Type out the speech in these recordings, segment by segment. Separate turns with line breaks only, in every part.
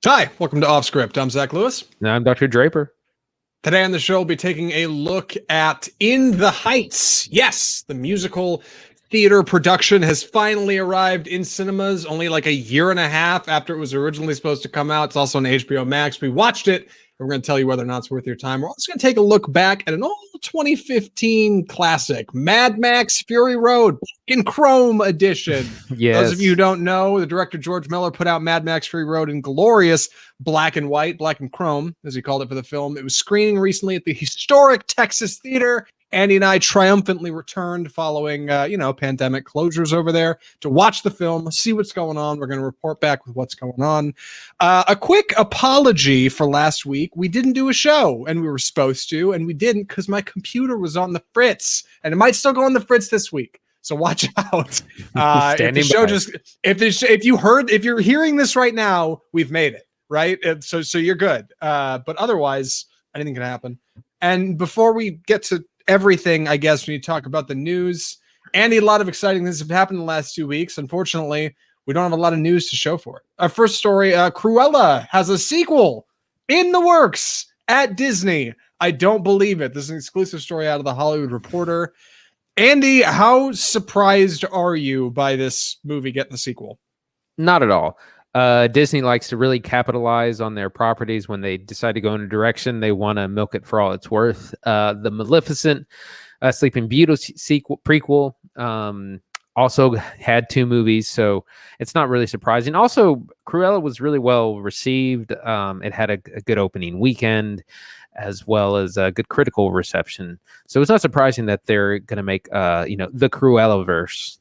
Hi, welcome to Off Script. I'm Zach Lewis.
And I'm Dr. Draper.
Today on the show, we'll be taking a look at In the Heights. Yes, the musical theater production has finally arrived in cinemas, only like a year and a half after it was originally supposed to come out. It's also on HBO Max. We watched it. We're going to tell you whether or not it's worth your time. We're also going to take a look back at an old 2015 classic, Mad Max Fury Road, in Chrome edition.
Yes.
Those of you who don't know, the director George Miller put out Mad Max Fury Road in glorious black and white, black and chrome, as he called it for the film. It was screening recently at the historic Texas Theater. Andy and I triumphantly returned following, pandemic closures over there to watch the film, see what's going on. We're going to report back with what's going on. A quick apology for last week. We didn't do a show, and we were supposed to, and we didn't because my computer was on the fritz, and it might still go on the fritz this week. So watch out. If you're hearing this right now, we've made it, right? So you're good. But otherwise, anything can happen. And before we get to everything, I guess, when you talk about the news, Andy, a lot of exciting things have happened in the last 2 weeks. Unfortunately, we don't have a lot of news to show for it. Our first story, Cruella has a sequel in the works at Disney. I don't believe it. This is an exclusive story out of the Hollywood Reporter. Andy, how surprised are you by this movie getting the sequel?
Not at all. Disney likes to really capitalize on their properties. When they decide to go in a direction, they want to milk it for all it's worth. The Maleficent Sleeping Beauty prequel also had 2 movies, so it's not really surprising. Also, Cruella was really well received. It had a good opening weekend, as well as a good critical reception. So it's not surprising that they're going to make, the Cruella verse.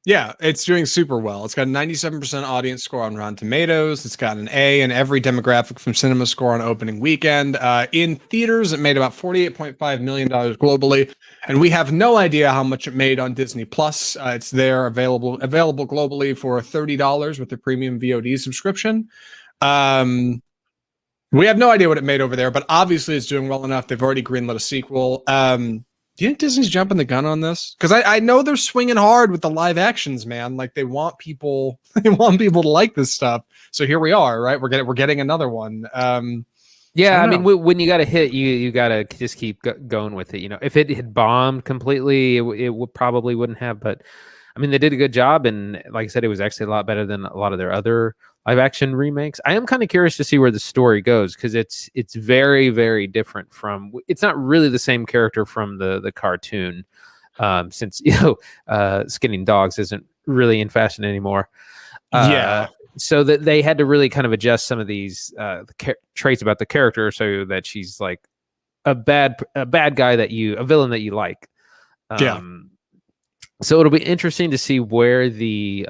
Yeah, it's doing super well. It's got a 97% audience score on Rotten Tomatoes. It's got an A in every demographic from Cinema Score on opening weekend. In theaters, it made about $48.5 million globally, and we have no idea how much it made on Disney Plus. It's there available globally for $30 with the premium VOD subscription. We have no idea what it made over there, but obviously it's doing well enough. They've already greenlit a sequel. Do you think Disney's jumping the gun on this? Because I know they're swinging hard with the live actions, man. Like they want people to like this stuff. So here we are, right? We're getting another one.
Yeah, I mean, when you got a hit, you got to just keep going with it. You know, if it had bombed completely, it probably wouldn't have. But I mean, they did a good job, and like I said, it was actually a lot better than a lot of their other live action remakes. I am kind of curious to see where the story goes, because it's very, very different from. It's not really the same character from the cartoon, since skinning dogs isn't really in fashion anymore. So that they had to really kind of adjust some of these traits about the character so that she's like a bad guy a villain that you like. So it'll be interesting to see where the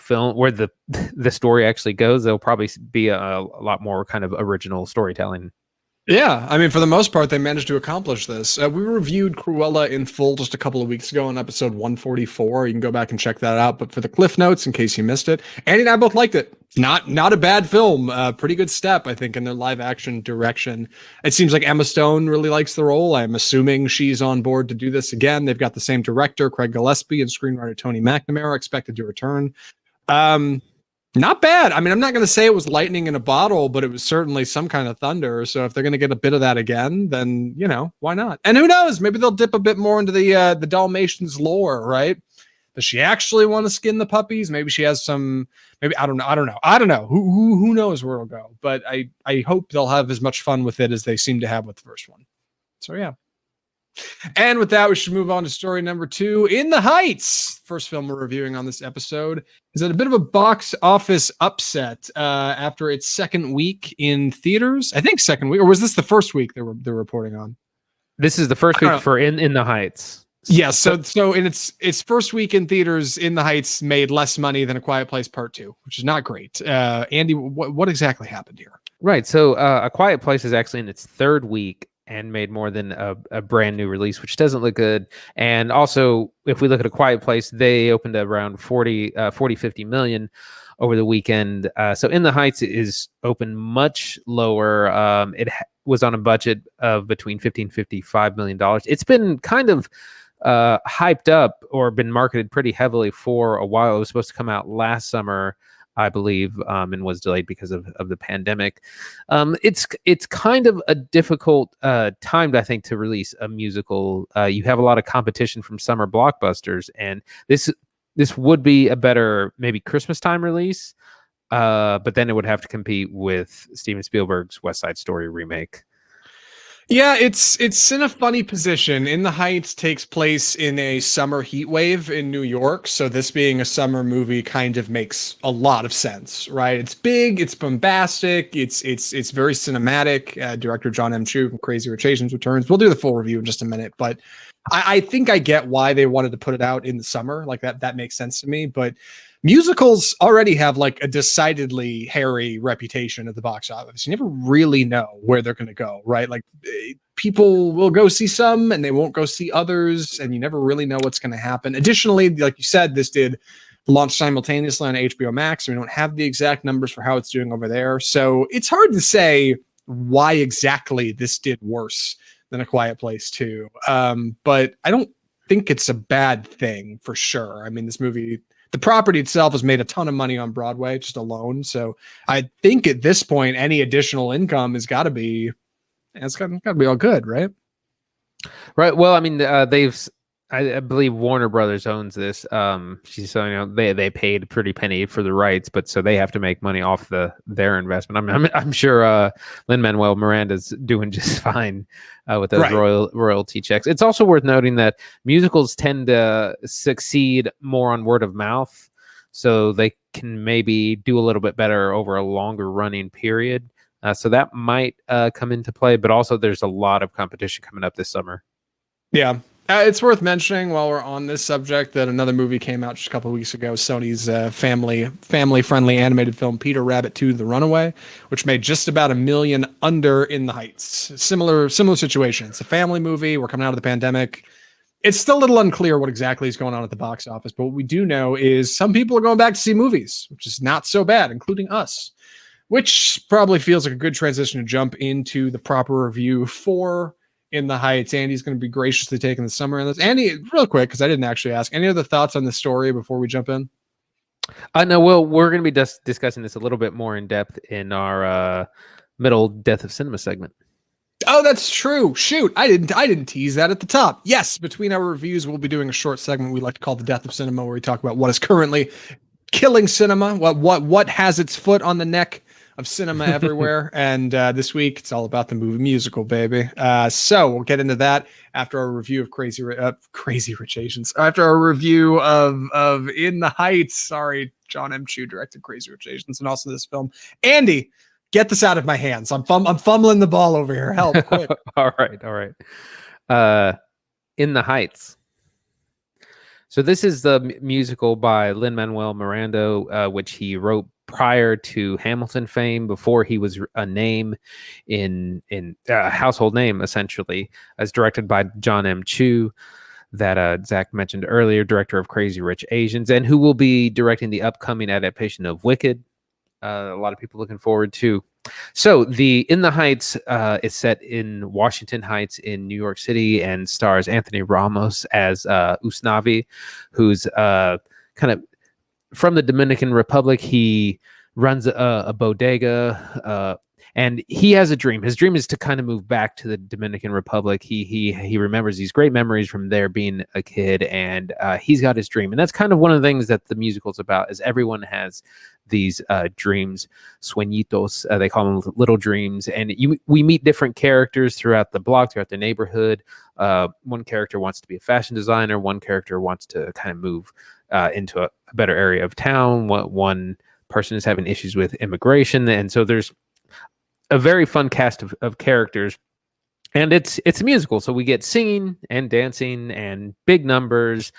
the story actually goes. There'll probably be a lot more kind of original storytelling.
Yeah, I mean, for the most part, they managed to accomplish this. We reviewed Cruella in full just a couple of weeks ago in episode 144. You can go back and check that out. But for the cliff notes, in case you missed it, Andy and I both liked it. Not a bad film. Pretty good step, I think, in their live action direction. It seems like Emma Stone really likes the role. I'm assuming she's on board to do this again. They've got the same director, Craig Gillespie, and screenwriter Tony McNamara expected to return. Not bad. I mean, I'm not going to say it was lightning in a bottle, but it was certainly some kind of thunder. So if they're going to get a bit of that again, then, why not? And who knows? Maybe they'll dip a bit more into the Dalmatians lore, right? Does she actually want to skin the puppies? Maybe she has some, I don't know. Who knows where it'll go? But I hope they'll have as much fun with it as they seem to have with the first one. So yeah. And with that, we should move on to story number 2, In the Heights. First film we're reviewing on this episode is at a bit of a box office upset after its second week in theaters. I think second week, or was this the first week they're reporting on?
This is the first week for In the Heights.
Yes. So in its first week in theaters, In the Heights made less money than A Quiet Place Part 2, which is not great. Andy, what exactly happened here?
Right. So A Quiet Place is actually in its third week and made more than a brand new release, which doesn't look good. And also, if we look at A Quiet Place, they opened around 50 million over the weekend. So In the Heights is open much lower. It was on a budget of between $50 and $55 million. It's been kind of hyped up or been marketed pretty heavily for a while. It was supposed to come out last summer. I believe, and was delayed because of the pandemic. It's kind of a difficult time, I think, to release a musical. You have a lot of competition from summer blockbusters, and this would be a better maybe Christmas time release. But then it would have to compete with Steven Spielberg's West Side Story remake.
Yeah, it's in a funny position. In the Heights takes place in a summer heat wave in New York, so this being a summer movie kind of makes a lot of sense, right? It's big, it's bombastic, it's very cinematic. Director Jon M from Crazy Rich Asians returns. We'll do the full review in just a minute, but I think I get why they wanted to put it out in the summer. Like that makes sense to me, but musicals already have like a decidedly hairy reputation at the box office. You never really know where they're going to go, right? Like people will go see some and they won't go see others, and you never really know what's going to happen. Additionally, like you said, this did launch simultaneously on HBO Max. We don't have the exact numbers for how it's doing over there. So it's hard to say why exactly this did worse than A Quiet Place 2. But I don't think it's a bad thing for sure. I mean, this movie, the property itself has made a ton of money on Broadway just alone. So I think at this point, any additional income has got to be, it's got to be all good, right?
Right. Well, I mean, I believe Warner Brothers owns this. So they paid a pretty penny for the rights, but so they have to make money off their investment. I'm sure Lin-Manuel Miranda's doing just fine with those royalty checks. It's also worth noting that musicals tend to succeed more on word of mouth, so they can maybe do a little bit better over a longer running period. So that might come into play, but also there's a lot of competition coming up this summer.
Yeah. It's worth mentioning while we're on this subject that another movie came out just a couple of weeks ago, Sony's family-friendly animated film Peter Rabbit 2: The Runaway, which made just about $1 million under In the Heights. Similar situation. It's a family movie. We're coming out of the pandemic. It's still a little unclear what exactly is going on at the box office, but what we do know is some people are going back to see movies, which is not so bad, including us, which probably feels like a good transition to jump into the proper review for In the Heights. Andy's going to be graciously taking the summer on this. Andy, real quick, because I didn't actually ask, any other thoughts on the story before we jump in?
No, well, we're going to be discussing this a little bit more in depth in our middle Death of Cinema segment.
Oh, that's true. Shoot, I didn't tease that at the top. Yes, between our reviews, we'll be doing a short segment we like to call the Death of Cinema, where we talk about what is currently killing cinema, what has its foot on the neck of cinema everywhere. And this week it's all about the movie musical, baby. So we'll get into that after our review of Crazy Rich Asians. After our review of In the Heights. Sorry, Jon M directed Crazy Rich Asians and also this film. Andy, get this out of my hands. I'm fumbling the ball over here. Help, quick.
All right. In the Heights. So this is the musical by Lin-Manuel Miranda, which he wrote prior to Hamilton fame, before he was a name in a household name, essentially, as directed by Jon M. that Zach mentioned earlier, director of Crazy Rich Asians, and who will be directing the upcoming adaptation of Wicked. A lot of people looking forward to. So the In the Heights is set in Washington Heights in New York City and stars Anthony Ramos as Usnavi, who's kind of from the Dominican Republic. He runs a bodega, and he has a dream. His dream is to kind of move back to the Dominican Republic. He remembers these great memories from there being a kid, and he's got his dream. And that's kind of one of the things that the musical's about, is everyone has these dreams, sueñitos, they call them little dreams. And we meet different characters throughout the block, throughout the neighborhood. One character wants to be a fashion designer. One character wants to kind of move into a better area of town. One person is having issues with immigration. And so there's a very fun cast of characters, and it's a musical. So we get singing and dancing and big numbers.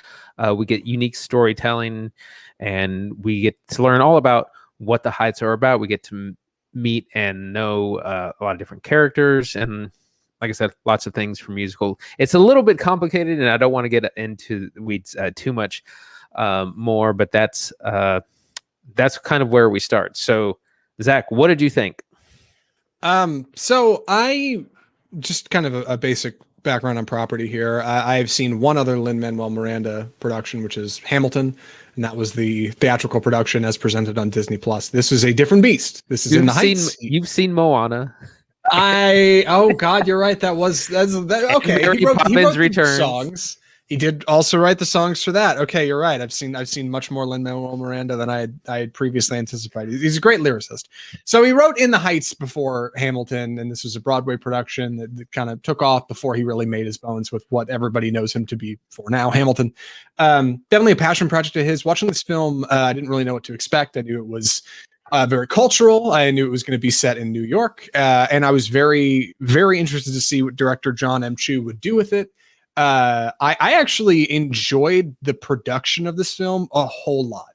We get unique storytelling, and we get to learn all about what the Heights are about. We get to meet and know a lot of different characters, and like I said, lots of things for musical. It's a little bit complicated, and I don't want to get into the weeds too much more, but that's kind of where we start. So Zach, what did you think?
So I just kind of a basic background on property here. I've seen one other Lin-Manuel Miranda production, which is Hamilton. and that was the theatrical production as presented on Disney Plus. This is a different beast. This is in the Heights.
You've seen Moana.
Oh God, you're right. That's okay.
Mary Poppins Returns.
Songs. He did also write the songs for that. Okay, you're right. I've seen much more Lin-Manuel Miranda than I had previously anticipated. He's a great lyricist. So he wrote In the Heights before Hamilton, and this was a Broadway production that kind of took off before he really made his bones with what everybody knows him to be for now, Hamilton. Definitely a passion project of his. Watching this film, I didn't really know what to expect. I knew it was very cultural. I knew it was going to be set in New York, and I was very, very interested to see what director Jon M would do with it. I actually enjoyed the production of this film a whole lot.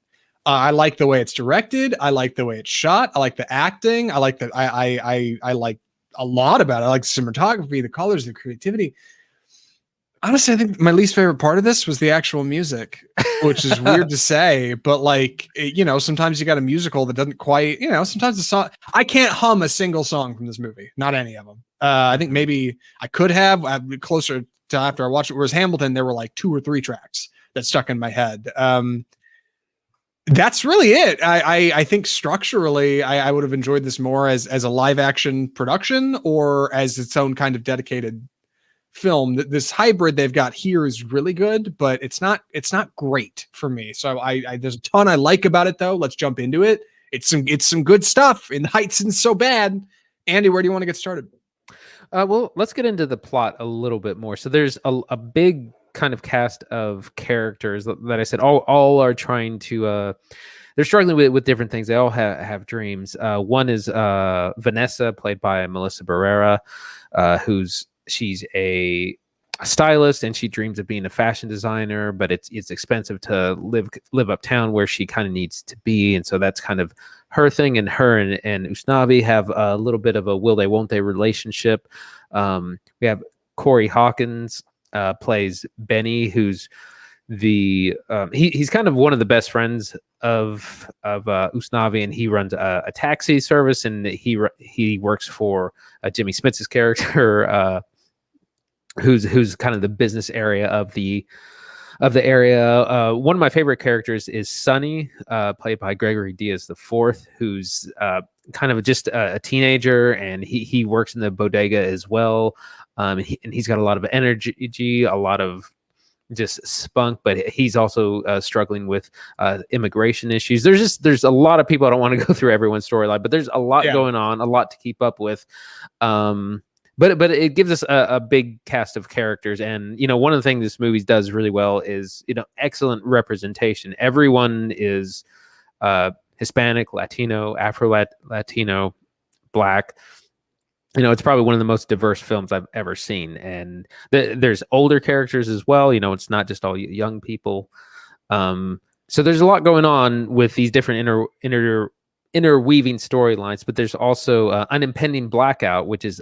I like the way it's directed. I like the way it's shot. I like the acting. I like I like a lot about it. I like the cinematography, the colors, the creativity. Honestly, I think my least favorite part of this was the actual music, which is weird to say, but like, sometimes you got a musical that doesn't quite, sometimes the song, I can't hum a single song from this movie, not any of them. I think maybe I could have closer to after I watched it, whereas Hamilton, there were like 2 or 3 tracks that stuck in my head. That's really it. I think structurally, I would have enjoyed this more as a live action production or as its own kind of dedicated film. This hybrid they've got here is really good, but it's not great for me. So I there's a ton I like about it though. Let's jump into it. It's some good stuff. In the Heights isn't so bad. Andy, where do you want to get started?
Well, let's get into the plot a little bit more. So there's a big kind of cast of characters that I said all are trying to they're struggling with different things. They all have dreams. One is Vanessa, played by Melissa Barrera, she's a stylist and she dreams of being a fashion designer, but it's expensive to live uptown where she kind of needs to be, and so that's kind of her thing. And her and Usnavi have a little bit of a will they won't they relationship. We have Corey Hawkins plays Benny, who's he's kind of one of the best friends of Usnavi, and he runs a taxi service, and he works for Jimmy Smits's character, who's kind of the business area of the area. One of my favorite characters is Sonny, played by Gregory Diaz IV, who's kind of just a teenager, and he works in the bodega as well. And he's got a lot of energy, a lot of just spunk, but he's also struggling with immigration issues. There's a lot of people. I don't want to go through everyone's storyline, but there's a lot going on, a lot to keep up with. But it gives us a big cast of characters, and one of the things this movie does really well is excellent representation. Everyone is Hispanic, Latino, Afro-Latino, Black. It's probably one of the most diverse films I've ever seen, and there's older characters as well. It's not just all young people. So there's a lot going on with these different interweaving storylines, but there's also an impending blackout, which is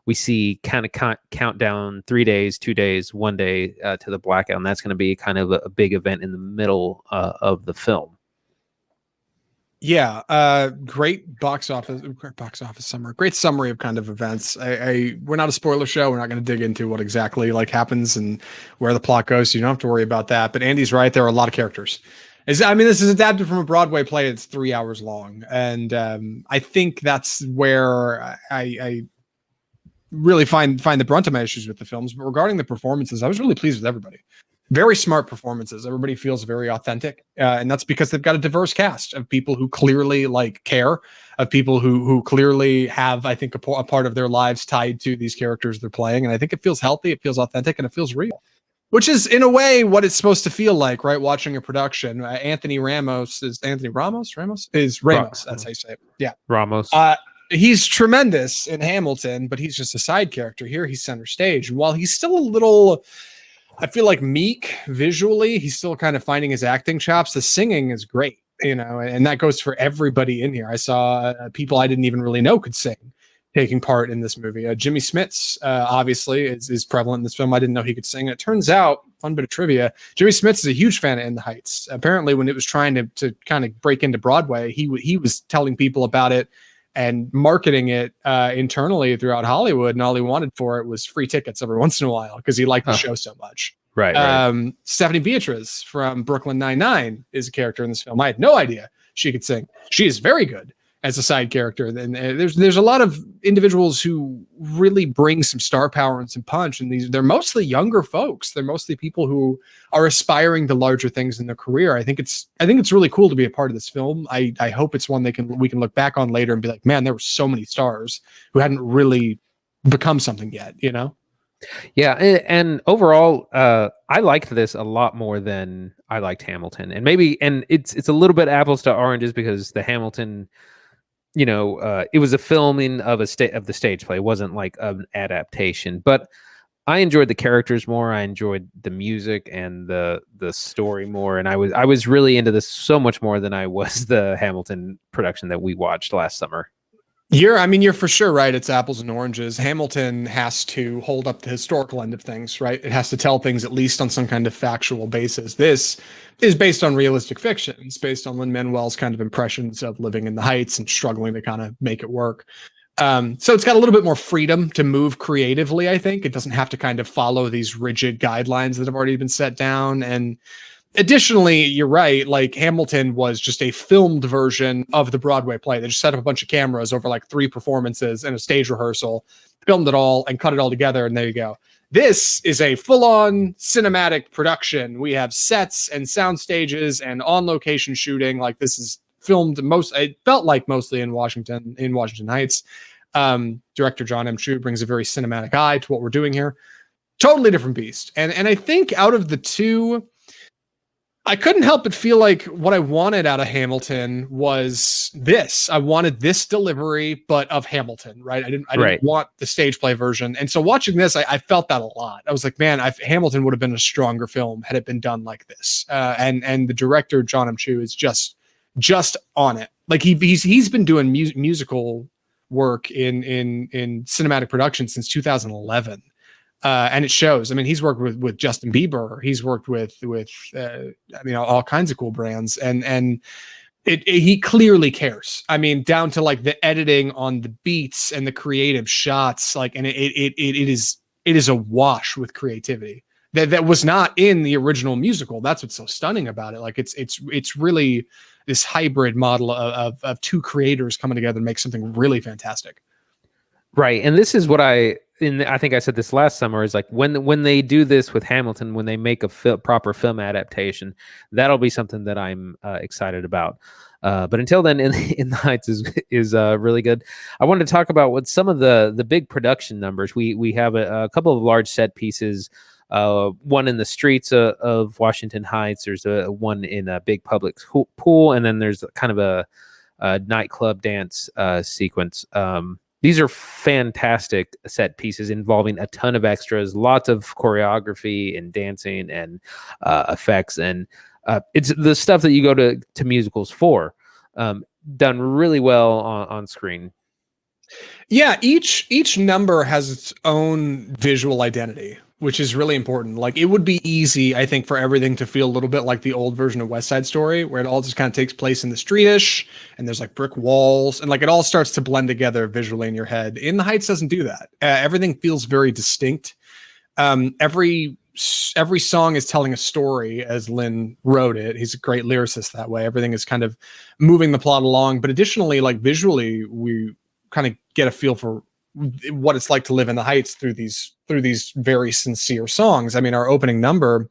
we see kind of count down 3 days, 2 days, 1 day to the blackout, and that's going to be kind of a big event in the middle of the film.
Yeah, great box office summary. Great summary of kind of events. We're not a spoiler show. We're not going to dig into what exactly happens and where the plot goes. So you don't have to worry about that. But Andy's right. There are a lot of characters. This is adapted from a Broadway play. It's 3 hours long, and I think that's where I really find the brunt of my issues with the films. But regarding the performances, I was really pleased with everybody. Very smart performances. Everybody feels very authentic, and that's because they've got a diverse cast of people who clearly care, of people who clearly have, I think, a part of their lives tied to these characters they're playing. And I think it feels healthy, it feels authentic, and it feels real. Which is, in a way, what it's supposed to feel like, right? Watching a production. Anthony Ramos. That's how you say it. Yeah.
Ramos.
He's tremendous in Hamilton, but he's just a side character. Here, he's center stage. And while he's still a little, I feel like, meek visually, he's still kind of finding his acting chops. The singing is great, and that goes for everybody in here. I saw people I didn't even really know could sing taking part in this movie. Jimmy Smits, obviously, is prevalent in this film. I didn't know he could sing. It turns out, fun bit of trivia, Jimmy Smits is a huge fan of In the Heights. Apparently, when it was trying to kind of break into Broadway, he was telling people about it and marketing it internally throughout Hollywood, and all he wanted for it was free tickets every once in a while because he liked the show so much.
Right.
Stephanie Beatriz from Brooklyn Nine-Nine is a character in this film. I had no idea she could sing. She is very good as a side character. And there's a lot of individuals who really bring some star power and some punch. And they're mostly younger folks. They're mostly people who are aspiring to larger things in their career. I think it's really cool to be a part of this film. I hope it's one we can look back on later and be like, man, there were so many stars who hadn't really become something yet, you know?
Yeah, and overall, I liked this a lot more than I liked Hamilton, and it's a little bit apples to oranges because the Hamilton, it was a filming of the stage play. It wasn't like an adaptation, but I enjoyed the characters more. I enjoyed the music and the story more, and I was really into this so much more than I was the Hamilton production that we watched last summer.
You're for sure right. It's apples and oranges. Hamilton has to hold up the historical end of things, right? It has to tell things at least on some kind of factual basis. This is based on realistic fiction. It's based on Lin-Manuel's kind of impressions of living in the Heights and struggling to kind of make it work. So it's got a little bit more freedom to move creatively, I think. It doesn't have to kind of follow these rigid guidelines that have already been set down. And additionally, you're right, like Hamilton was just a filmed version of the Broadway play. They just set up a bunch of cameras over like 3 performances and a stage rehearsal, filmed it all and cut it all together, and there you go. This is a full-on cinematic production. We have sets and sound stages and on-location shooting. Like this is filmed it felt like mostly in Washington Heights. Director Jon M brings a very cinematic eye to what we're doing here. Totally different beast. And I think out of the two, I couldn't help but feel like what I wanted out of Hamilton was this. I wanted this delivery, but of Hamilton, right? I didn't want the stage play version. And so watching this, I felt that a lot. I was like, man, Hamilton would have been a stronger film had it been done like this. And the director, Jon M is just on it. Like he's been doing musical work in cinematic production since 2011. And it shows. I mean, he's worked with Justin Bieber. He's worked with all kinds of cool brands, and he clearly cares. I mean, down to like the editing on the beats and the creative shots, like, and it is a wash with creativity that was not in the original musical. That's what's so stunning about it. Like, it's really this hybrid model of two creators coming together to make something really fantastic.
Right, and this is what I think I said this last summer, is like when they do this with Hamilton, when they make a proper film adaptation, that'll be something that I'm excited about. But until then, In the Heights is really good. I wanted to talk about what some of the big production numbers. We have a couple of large set pieces. One in the streets of Washington Heights. There's one in a big public pool, and then there's kind of a nightclub dance sequence. These are fantastic set pieces involving a ton of extras, lots of choreography and dancing and effects, and it's the stuff that you go to musicals for. Done really well on screen.
Yeah, each number has its own visual identity, which is really important. Like, it would be easy, I think, for everything to feel a little bit like the old version of West Side Story, where it all just kind of takes place in the streetish, and there's like brick walls, and like it all starts to blend together visually in your head. In the Heights doesn't do that. Everything feels very distinct. Every song is telling a story as Lin wrote it. He's a great lyricist that way. Everything is kind of moving the plot along, but additionally, like visually, we kind of get a feel for what it's like to live in the Heights through these very sincere songs. I mean, our opening number,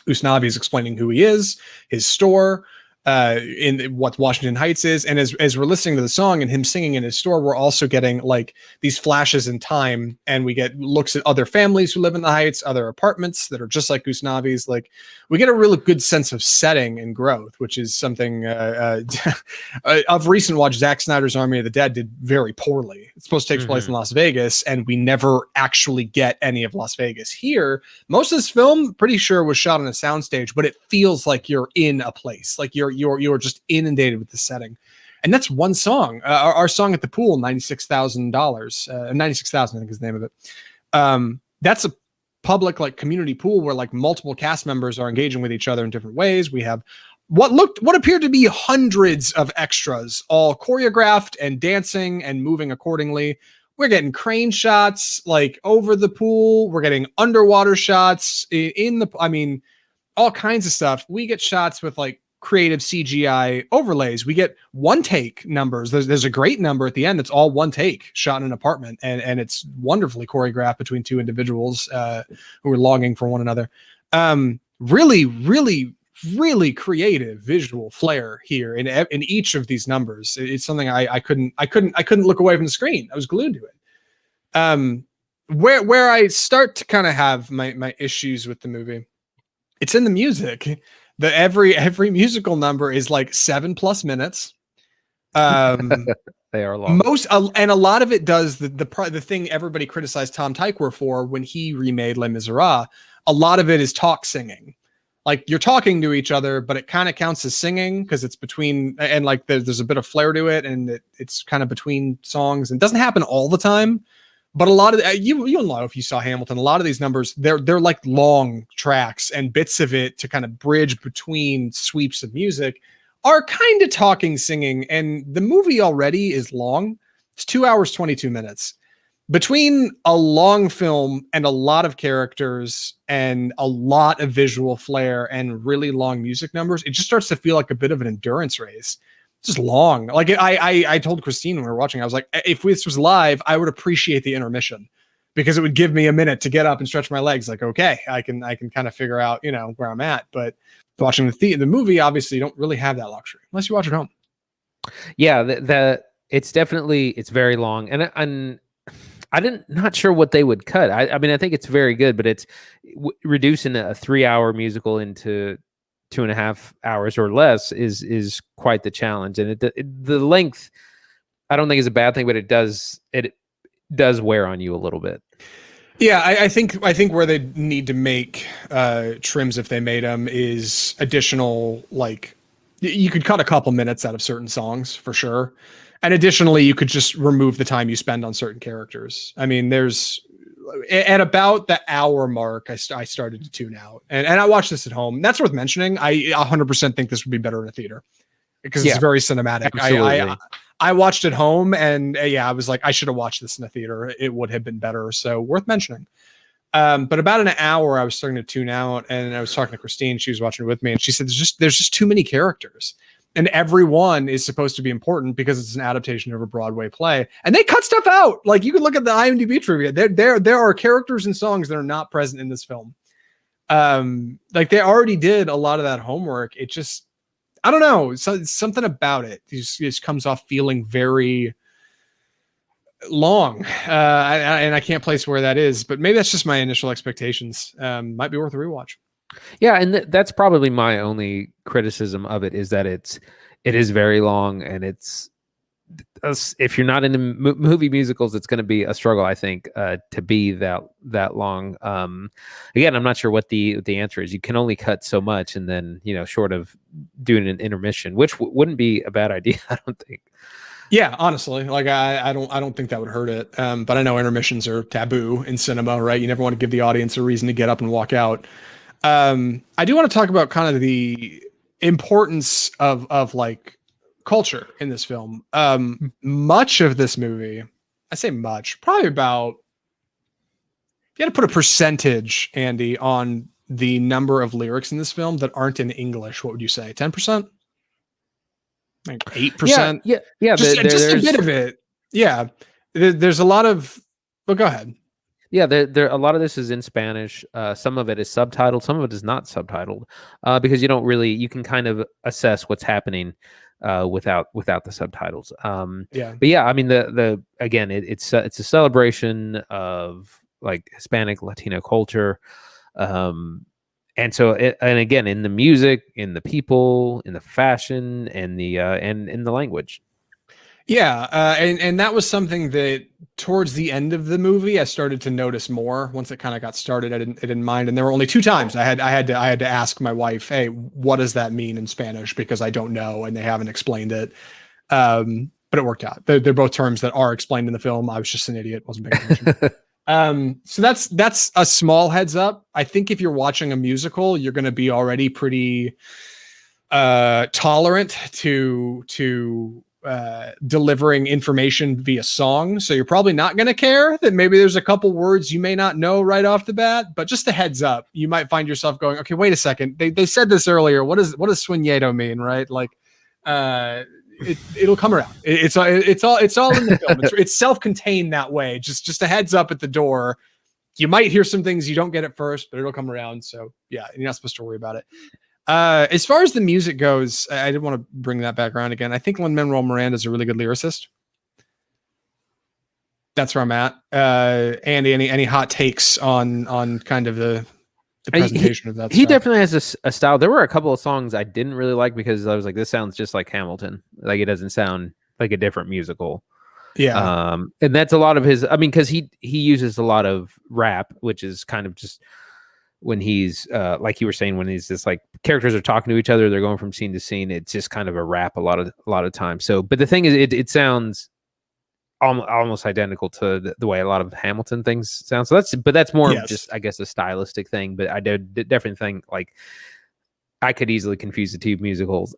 Usnavi is explaining who he is, his store, in what Washington Heights is, and as we're listening to the song and him singing in his store, we're also getting like these flashes in time, and we get looks at other families who live in the Heights, other apartments that are just like Usnavi's. Like, we get a really good sense of setting and growth, which is something of recent watch. Zack Snyder's Army of the Dead did very poorly. It's supposed to take place in Las Vegas, and we never actually get any of Las Vegas. Here, most of this film, pretty sure, was shot on a soundstage, but it feels like you're in a place, like you're just inundated with the setting. And that's one song. Our song at the pool, $96,000, 96,000, I think is the name of it. That's a public, like, community pool where like multiple cast members are engaging with each other in different ways. We have what appeared to be hundreds of extras, all choreographed and dancing and moving accordingly, we're getting crane shots like over the pool. We're getting underwater shots in the, I mean, all kinds of stuff. We get shots with like creative CGI overlays. We get one take numbers. There's a great number at the end that's all one take shot in an apartment, and it's wonderfully choreographed between two individuals who are longing for one another. Really, really, really creative visual flair here in each of these numbers. It's something I couldn't look away from the screen. I was glued to it. Where I start to kind of have my issues with the movie, it's in the music. Every musical number is like 7+ minutes.
They are long.
And a lot of it does the thing everybody criticized Tom Tykwer for when he remade Les Miserables. A lot of it is talk singing. Like you're talking to each other, but it kind of counts as singing because it's between, and like there's a bit of flair to it, and it's kind of between songs, and it doesn't happen all the time. But a lot of you'll know if you saw Hamilton, a lot of these numbers, they're like long tracks, and bits of it to kind of bridge between sweeps of music are kind of talking, singing. And the movie already is long. It's 2 hours, 22 minutes. Between a long film and a lot of characters and a lot of visual flair and really long music numbers, it just starts to feel like a bit of an endurance race. Just long. Like I told Christine when we were watching, I was like, if this was live, I would appreciate the intermission because it would give me a minute to get up and stretch my legs. Like, okay, I can kind of figure out, where I'm at. But watching the movie, obviously, you don't really have that luxury unless you watch at home.
Yeah, it's very long, and not sure what they would cut. I mean, I think it's very good, but it's reducing a 3-hour musical into 2.5 hours or less is quite the challenge. And the length, I don't think is a bad thing, but it does wear on you a little bit.
Yeah, I think where they need to make trims, if they made them, is additional, like you could cut a couple minutes out of certain songs for sure. And additionally, you could just remove the time you spend on certain characters. I mean, at about the hour mark, I started to tune out, and I watched this at home. That's worth mentioning. I 100% think this would be better in a theater because it's very cinematic. I watched at home, and I was like, I should have watched this in a theater. It would have been better. So worth mentioning. But about an hour, I was starting to tune out, and I was talking to Christine. She was watching it with me, and she said, "There's just too many characters." And everyone is supposed to be important because it's an adaptation of a Broadway play. And they cut stuff out. Like you can look at the IMDb trivia. There are characters and songs that are not present in this film. Like they already did a lot of that homework. It just, I don't know. Something about it just comes off feeling very long. And I can't place where that is, but maybe that's just my initial expectations. Might be worth a rewatch.
Yeah, and that's probably my only criticism of it is that it is very long, and if you're not into movie musicals, it's going to be a struggle, I think, to be that long. Again, I'm not sure what the answer is. You can only cut so much, and then short of doing an intermission, which wouldn't be a bad idea, I don't think.
Yeah, honestly, like I don't think that would hurt it. But I know intermissions are taboo in cinema, right? You never want to give the audience a reason to get up and walk out. I do want to talk about kind of the importance of like culture in this film. Much of this movie, I say much, probably about, if you had to put a percentage, Andy, on the number of lyrics in this film that aren't in English, what would you say? 10%? Like 8%?
Yeah.
Just a bit of it. Yeah. There's a lot of, well, go ahead.
Yeah, there a lot of this is in Spanish. Some of it is subtitled. Some of it is not subtitled because you can kind of assess what's happening without the subtitles. But yeah, I mean again, it's a celebration of like Hispanic Latino culture, and so and again in the music, in the people, in the fashion, and and in the language.
Yeah, and that was something that towards the end of the movie I started to notice more. Once it kind of got started, I didn't mind, and there were only 2 times I had to ask my wife, "Hey, what does that mean in Spanish?" Because I don't know, and they haven't explained it. But it worked out. They're both terms that are explained in the film. I was just an idiot, wasn't paying attention. So that's a small heads up. I think if you're watching a musical, you're going to be already pretty tolerant to delivering information via song. So you're probably not going to care that maybe there's a couple words you may not know right off the bat, but just a heads up, you might find yourself going, okay, wait a second. They said this earlier. What does sueñedo mean? Right. Like, it'll come around. It's all in the film. It's self-contained that way. Just a heads up at the door. You might hear some things you don't get at first, but it'll come around. So yeah, you're not supposed to worry about it. As far as the music goes, I did want to bring that back around again. I think Manuel Miranda is a really good lyricist. That's where I'm at. Andy, any hot takes on kind of the presentation of that?
He definitely has a style. There were a couple of songs I didn't really like because I was like, this sounds just like Hamilton. Like it doesn't sound like a different musical.
Yeah.
And that's a lot of his. I mean, because he uses a lot of rap, which is kind of just when he's like you were saying, when he's just like characters are talking to each other, they're going from scene to scene. It's just kind of a rap a lot of times. So, but the thing is, it sounds almost identical to the way a lot of Hamilton things sound. So that's more just, I guess, a stylistic thing. But I did definitely think like I could easily confuse the two musicals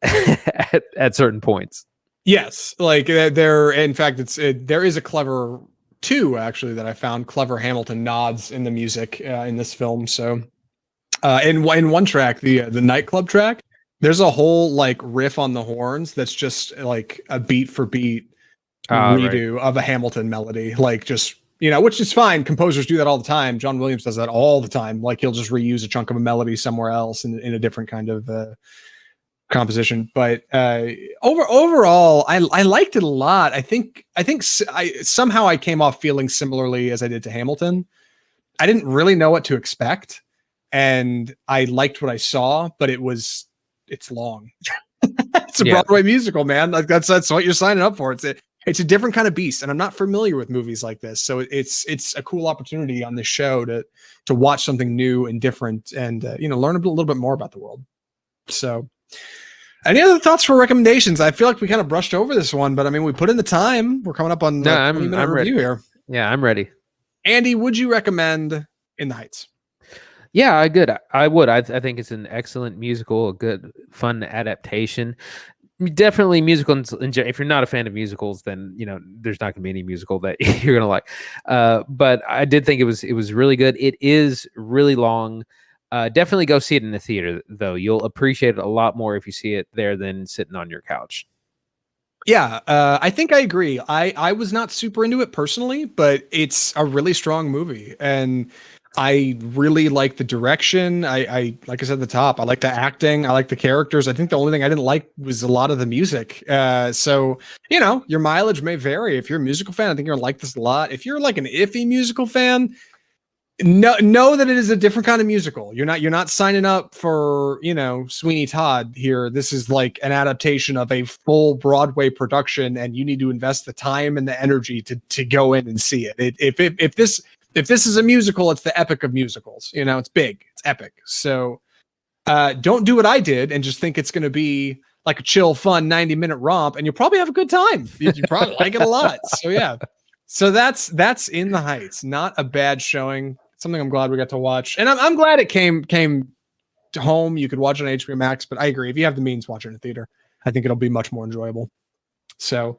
at certain points.
Yes, like there is a clever two actually that I found clever Hamilton nods in the music in this film. So in one track, the nightclub track, there's a whole like riff on the horns that's just like a beat for beat redo of a Hamilton melody, like just, you know, which is fine. Composers do that all the time. John Williams does that all the time. Like he'll just reuse a chunk of a melody somewhere else in a different kind of composition. But overall, I liked it a lot. I think somehow I came off feeling similarly as I did to Hamilton. I didn't really know what to expect, and I liked what I saw, but it's long. It's a Broadway musical, man. Like that's what you're signing up for. It's a different kind of beast, and I'm not familiar with movies like this, so it's a cool opportunity on this show to watch something new and different, and learn a little bit more about the world. So, any other thoughts for recommendations? I feel like we kind of brushed over this one, but I mean, we put in the time. We're coming up on a 20-minute review here.
Yeah, I'm ready.
Andy, would you recommend In the Heights?
Yeah, I would. I think it's an excellent musical, a good, fun adaptation. Definitely musical. If you're not a fan of musicals, then there's not going to be any musical that you're going to like. But I did think it was really good. It is really long. Definitely go see it in the theater, though. You'll appreciate it a lot more if you see it there than sitting on your couch.
Yeah, I think I agree. I was not super into it personally, but it's a really strong movie, and I really like the direction. I like I said at the top, I like the acting. I like the characters. I think the only thing I didn't like was a lot of the music. So, your mileage may vary. If you're a musical fan, I think you're gonna like this a lot. If you're like an iffy musical fan, know that it is a different kind of musical. You're not signing up for, Sweeney Todd here. This is like an adaptation of a full Broadway production, and you need to invest the time and the energy to go in and see it. If this is a musical, it's the epic of musicals. It's big, it's epic. So don't do what I did and just think it's going to be like a chill, fun 90-minute romp, and you'll probably have a good time. You probably like it a lot. So yeah. So that's In the Heights. Not a bad showing. Something I'm glad we got to watch, and I'm glad it came to home. You could watch it on HBO Max, but I agree, if you have the means, watch it in the theater. I think it'll be much more enjoyable. So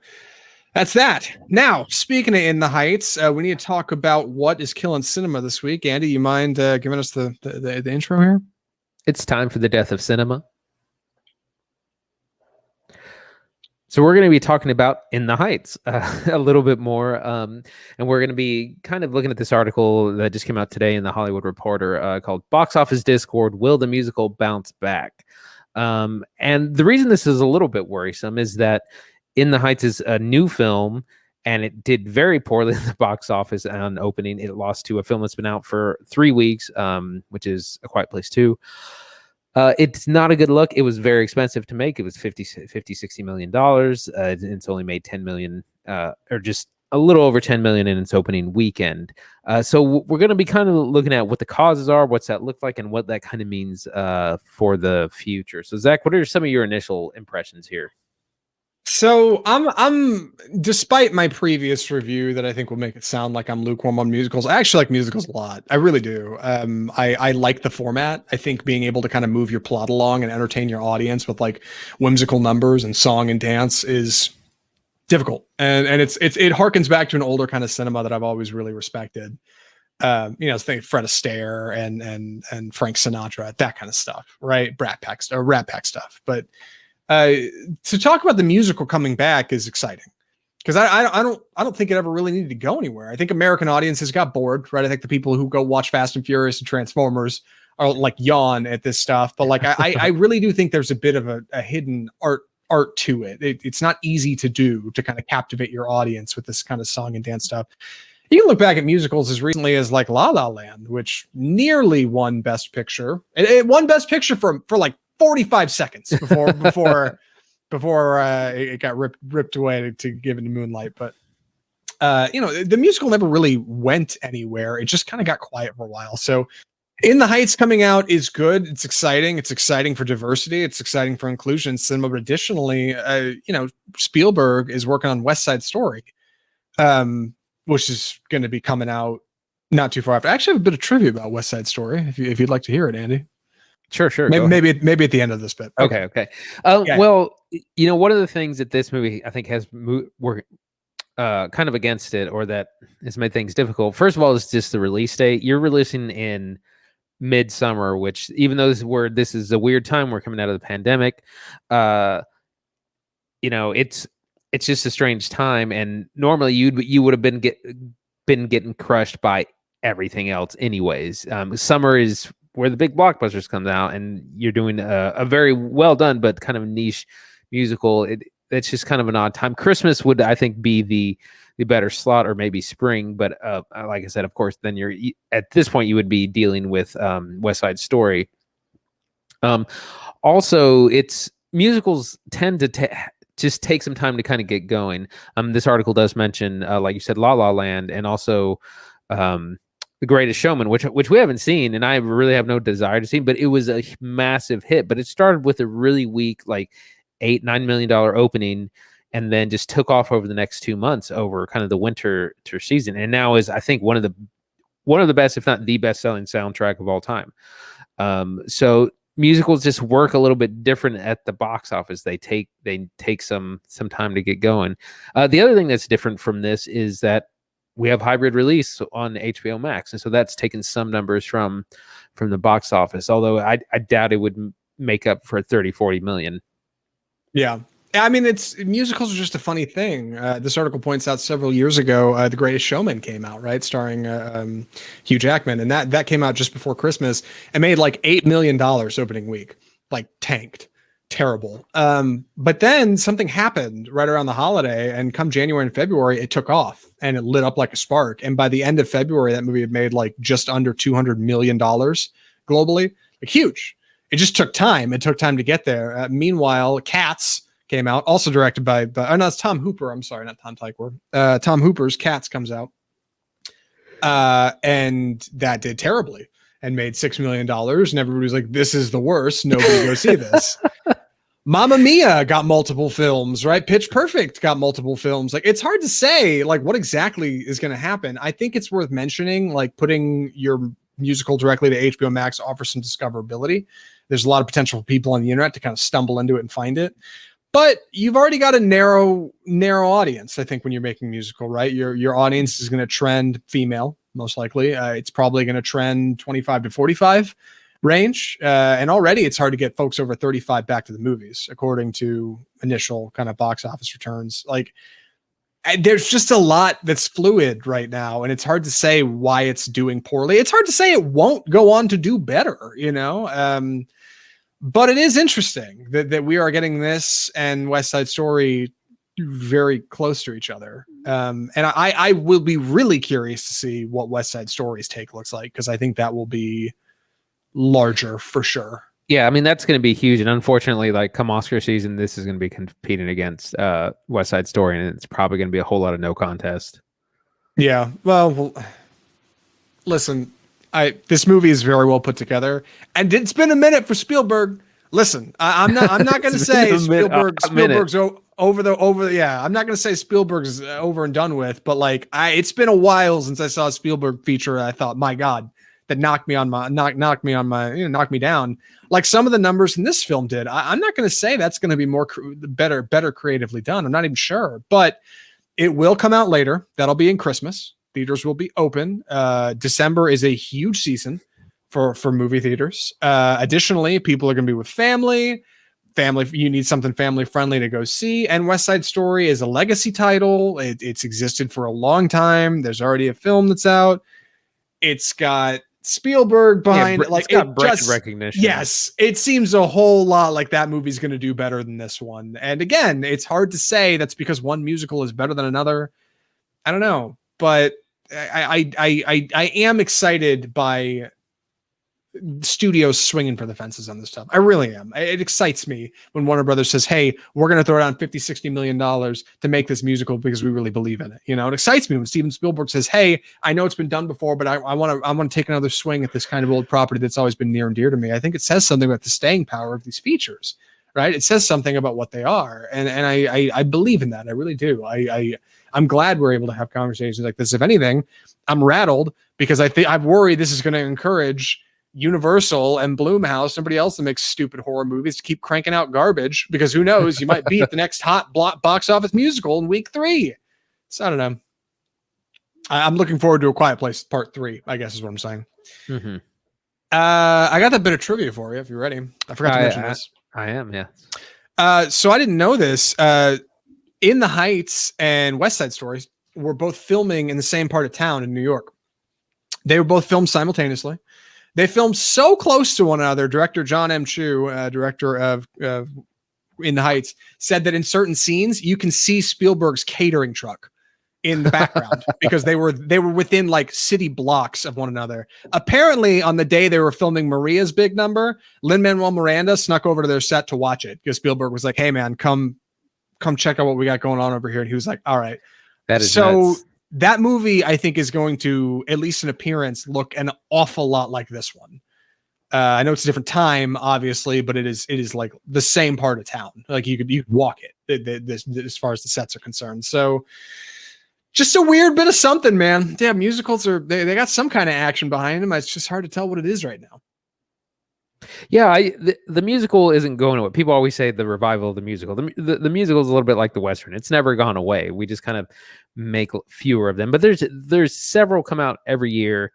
that's that. Now, speaking of In the Heights, we need to talk about what is killing cinema this week. Andy, you mind giving us the intro here?
It's time for the death of cinema. So we're going to be talking about In the Heights a little bit more, and we're going to be kind of looking at this article that just came out today in the Hollywood Reporter called "Box Office Discord: Will the Musical Bounce Back?" And the reason this is a little bit worrisome is that In the Heights is a new film, and it did very poorly in the box office on opening. It lost to a film that's been out for 3 weeks, which is A Quiet Place 2. It's not a good look. It was very expensive to make. It was $60 million. It's only made 10 million, or just a little over 10 million in its opening weekend. So we're going to be kind of looking at what the causes are, what's that look like, and what that kind of means for the future. So Zach, what are some of your initial impressions here?
So I'm despite my previous review that I think will make it sound like I'm lukewarm on musicals, I actually like musicals a lot. I really do. I like the format. I think being able to kind of move your plot along and entertain your audience with like whimsical numbers and song and dance is difficult, and it harkens back to an older kind of cinema that I've always really respected. Think Fred Astaire and Frank Sinatra, that kind of stuff, right? Rat Pack stuff. But to talk about the musical coming back is exciting, because I don't think it ever really needed to go anywhere. I think American audiences got bored, right? I think the people who go watch Fast and Furious and Transformers are like yawn at this stuff. But like I really do think there's a bit of a hidden art to it. It's not easy to do, to kind of captivate your audience with this kind of song and dance stuff. You can look back at musicals as recently as like La La Land, which nearly won Best Picture. It won Best Picture for like 45 seconds before it got ripped away to give it to Moonlight. But the musical never really went anywhere. It just kind of got quiet for a while. So In the Heights coming out is good. It's exciting. It's exciting for diversity. It's exciting for inclusion cinema. But additionally, Spielberg is working on West Side Story, which is going to be coming out not too far after. I actually have a bit of trivia about West Side Story, if you'd like to hear it, Andy.
Sure.
Maybe at the end of this bit.
Okay. Well, one of the things that this movie I think has we're kind of against it, or that has made things difficult. First of all, is just the release date. You're releasing in midsummer, which, even though this is a weird time, we're coming out of the pandemic. It's just a strange time, and normally you would have been getting crushed by everything else anyways. Summer is where the big blockbusters come out, and you're doing a very well done but kind of niche musical. It's just kind of an odd time. Christmas would, I think, be the better slot, or maybe spring. But like I said, of course, then at this point you would be dealing with West Side Story. Also, musicals tend to just take some time to kind of get going. This article does mention, like you said, La La Land, and also The Greatest Showman, which we haven't seen, and I really have no desire to see, but it was a massive hit. But it started with a really weak, like $8-9 million opening, and then just took off over the next 2 months over kind of the winter season, and now is, I think, one of the best, if not the best selling soundtrack of all time. So musicals just work a little bit different at the box office. They take some time to get going. The other thing that's different from this is that we have hybrid release on HBO Max, and so that's taken some numbers from the box office, although I doubt it would make up for 30-40 million.
Yeah. I mean, musicals are just a funny thing. This article points out several years ago, The Greatest Showman came out, right, starring Hugh Jackman, and that came out just before Christmas and made like $8 million opening week, like tanked, terrible. But then something happened right around the holiday, and come January and February, it took off and it lit up like a spark. And by the end of February, that movie had made like just under $200 million globally, like huge. It just took time. It took time to get there. Meanwhile, Cats came out, also directed by no, it's Tom Hooper. I'm sorry, not Tom Tykwer. Tom Hooper's Cats comes out, and that did terribly and made $6 million. And everybody was like, "This is the worst. Nobody go see this." Mamma Mia got multiple films, right? Pitch Perfect got multiple films. Like, it's hard to say like what exactly is going to happen. I think it's worth mentioning, like, putting your musical directly to HBO Max offers some discoverability. There's a lot of potential for people on the internet to kind of stumble into it and find it. But you've already got a narrow audience, I think, when you're making musical, right? Your audience is going to trend female, most likely. It's probably going to trend 25 to 45 range. And already it's hard to get folks over 35 back to the movies, according to initial kind of box office returns. Like, there's just a lot that's fluid right now, and it's hard to say why it's doing poorly. It's hard to say it won't go on to do better, but it is interesting that we are getting this and West Side Story very close to each other. And I will be really curious to see what West Side Story's take looks like, because I think that will be larger for sure.
Yeah, I mean, that's going to be huge. And unfortunately, like, come Oscar season, this is going to be competing against West Side Story, and it's probably going to be a whole lot of no contest.
Yeah, well, listen, this movie is very well put together, and it's been a minute for Spielberg. Listen, I'm not going to say Spielberg's over. Yeah, I'm not going to say Spielberg's over and done with, but like, it's been a while since I saw a Spielberg feature. And I thought, my God, that knocked me down, like some of the numbers in this film did. I'm not going to say that's going to be better creatively done. I'm not even sure, but it will come out later. That'll be in Christmas. Theaters will be open. December is a huge season for movie theaters. Additionally, people are going to be with family. You need something family friendly to go see. And West Side Story is a legacy title. It's existed for a long time. There's already a film that's out. It's got Spielberg behind it. Like,
it's got brand recognition.
Yes, it seems a whole lot like that movie's going to do better than this one. And again, it's hard to say that's because one musical is better than another. I don't know, but I am excited by studios swinging for the fences on this stuff. I really am. It excites me when Warner Brothers says, hey, we're going to throw down $50-60 million to make this musical because we really believe in it. You know, it excites me when Steven Spielberg says, hey, I know it's been done before, but I want to take another swing at this kind of old property that's always been near and dear to me. I think it says something about the staying power of these features, right? It says something about what they are. And I believe in that. I really do. I'm glad we're able to have conversations like this. If anything, I'm rattled because I'm worried this is going to encourage Universal and Blumhouse, somebody else that makes stupid horror movies, to keep cranking out garbage, because who knows, you might beat the next hot box office musical in week 3. So I don't know. I'm looking forward to A Quiet Place Part 3, I guess is what I'm saying.
Mm-hmm.
I got that bit of trivia for you if you're ready. I forgot to mention this.
I am, yeah.
So I didn't know this. In the Heights and West Side Stories were both filming in the same part of town in New York. They were both filmed simultaneously. They filmed so close to one another. Director Jon M, director of In the Heights, said that in certain scenes you can see Spielberg's catering truck in the background because they were within like city blocks of one another. Apparently, on the day they were filming Maria's big number, Lin-Manuel Miranda snuck over to their set to watch it because Spielberg was like, "Hey man, come check out what we got going on over here." And he was like, "All right."
That is so nuts.
That movie, I think, is going to, at least in appearance, look an awful lot like this one. I know it's a different time, obviously, but it is like the same part of town. Like you could walk it as far as the sets are concerned. So just a weird bit of something, man. Yeah, musicals they got some kind of action behind them. It's just hard to tell what it is right now.
Yeah, the musical isn't going away. People always say the revival of the musical. The musical is a little bit like the Western. It's never gone away. We just kind of make fewer of them. But there's several come out every year.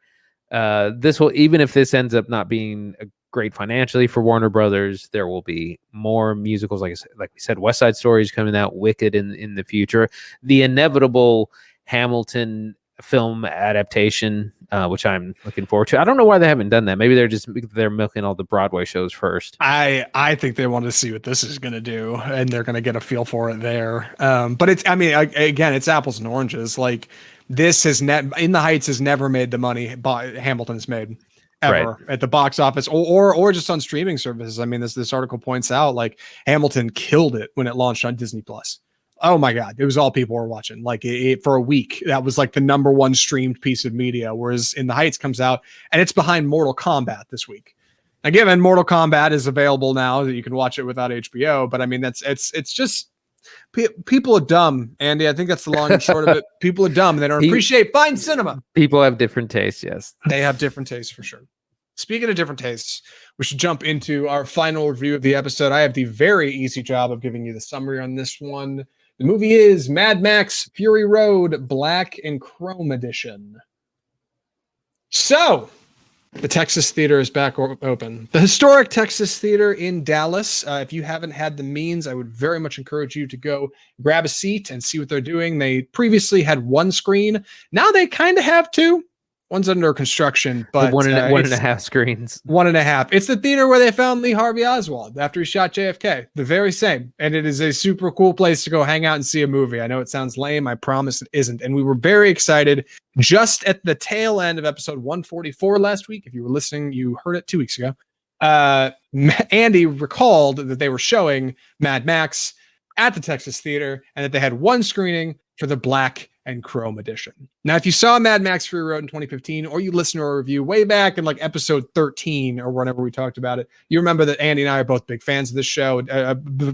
This will, even if this ends up not being great financially for Warner Brothers, there will be more musicals. Like we said, West Side Story is coming out, Wicked in the future. The inevitable Hamilton film adaptation, which I'm looking forward to. I don't know why they haven't done that. Maybe they're milking all the Broadway shows first.
I think they want to see what this is going to do, and they're going to get a feel for it there. But it's apples and oranges. Like this In the Heights has never made the money Hamilton has made ever at the box office or just on streaming services. I mean, this article points out like Hamilton killed it when it launched on Disney Plus. Oh my God. It was all people were watching. Like for a week, that was like the number one streamed piece of media. Whereas In the Heights comes out and it's behind Mortal Kombat this week. Now, given Mortal Kombat is available now that you can watch it without HBO, but I mean, it's just people are dumb, Andy. I think that's the long and short of it. People are dumb. And they don't appreciate fine cinema.
People have different tastes. Yes.
They have different tastes for sure. Speaking of different tastes, we should jump into our final review of the episode. I have the very easy job of giving you the summary on this one. The movie is Mad Max Fury Road Black and Chrome Edition. So, the Texas Theater is back open. The historic Texas Theater in Dallas. If you haven't had the means, I would very much encourage you to go grab a seat and see what they're doing. They previously had one screen. Now they kind of have two. One's under construction, but
one and a half screens.
1.5. It's the theater where they found Lee Harvey Oswald after he shot JFK. The very same. And it is a super cool place to go hang out and see a movie. I know it sounds lame. I promise it isn't. And we were very excited just at the tail end of episode 144 last week. If you were listening, you heard it 2 weeks ago. Andy recalled that they were showing Mad Max at the Texas Theater and that they had one screening for the Black and Chrome edition. Now, if you saw Mad Max Fury Road in 2015, or you listened to our review way back in like episode 13 or whenever we talked about it, you remember that Andy and I are both big fans of this show,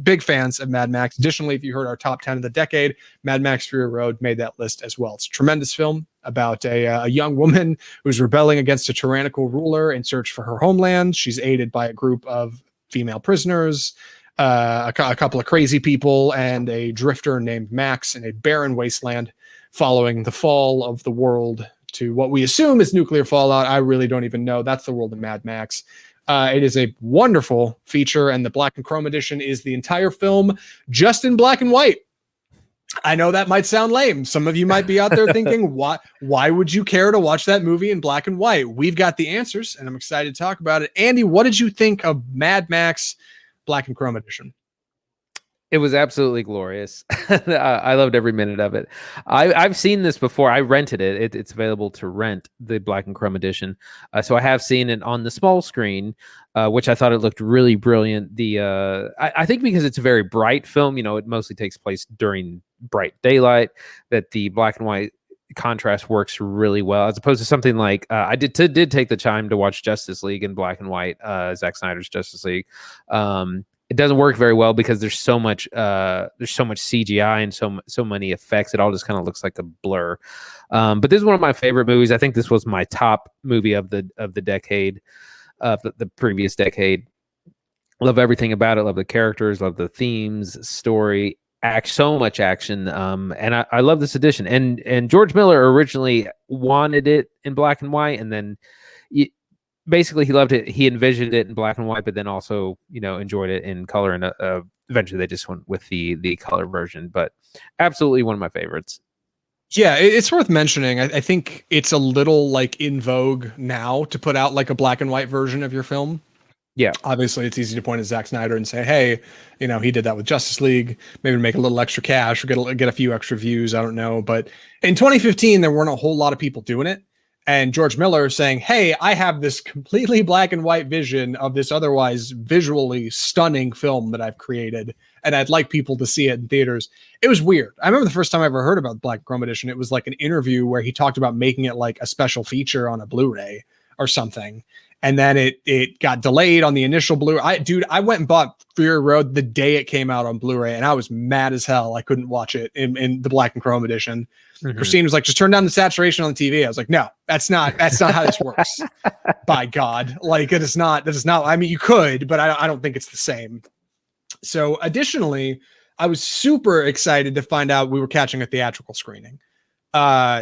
big fans of Mad Max. Additionally, if you heard our top 10 of the decade, Mad Max Fury Road made that list as well. It's a tremendous film about a young woman who's rebelling against a tyrannical ruler in search for her homeland. She's aided by a group of female prisoners, a couple of crazy people, and a drifter named Max in a barren wasteland following the fall of the world to what we assume is nuclear fallout. I really don't even know. That's the world of Mad Max. It is a wonderful feature, and the black and chrome edition is the entire film just in black and white. I know that might sound lame. Some of you might be out there thinking, why would you care to watch that movie in black and white? We've got the answers, and I'm excited to talk about it. Andy, what did you think of Mad Max Black and Chrome edition?
It was absolutely glorious. I loved every minute of it. I've seen this before. I rented it. It's available to rent, the black and chrome edition. So I have seen it on the small screen, which I thought it looked really brilliant. I think because it's a very bright film, it mostly takes place during bright daylight, that the black and white contrast works really well, as opposed to something like I did take the time to watch Justice League in black and white, Zack Snyder's Justice League. It doesn't work very well because there's so much CGI and so many effects. It all just kind of looks like a blur. But this is one of my favorite movies. I think this was my top movie of the decade, the previous decade. Love everything about it. Love the characters. Love the themes, story, so much action. And I love this edition. And George Miller originally wanted it in black and white, and then basically he loved it. He envisioned it in black and white, but then also, enjoyed it in color. And eventually they just went with the color version, but absolutely one of my favorites.
Yeah, it's worth mentioning. I think it's a little like in vogue now to put out like a black and white version of your film.
Yeah,
obviously it's easy to point at Zack Snyder and say, hey, he did that with Justice League, maybe make a little extra cash or get a few extra views. I don't know. But in 2015, there weren't a whole lot of people doing it. And George Miller saying, hey, I have this completely black and white vision of this otherwise visually stunning film that I've created, and I'd like people to see it in theaters. It was weird. I remember the first time I ever heard about Black Chrome Edition, it was like an interview where he talked about making it like a special feature on a Blu-ray or something. And then it got delayed on the initial Blu-ray. I went and bought Fury Road the day it came out on Blu-ray, and I was mad as hell I couldn't watch it in the black and chrome edition. Mm-hmm. Christine was like, just turn down the saturation on the TV. I was like, no, that's not how this works. By God. Like, that is not, I mean, you could, but I don't think it's the same. So additionally, I was super excited to find out we were catching a theatrical screening.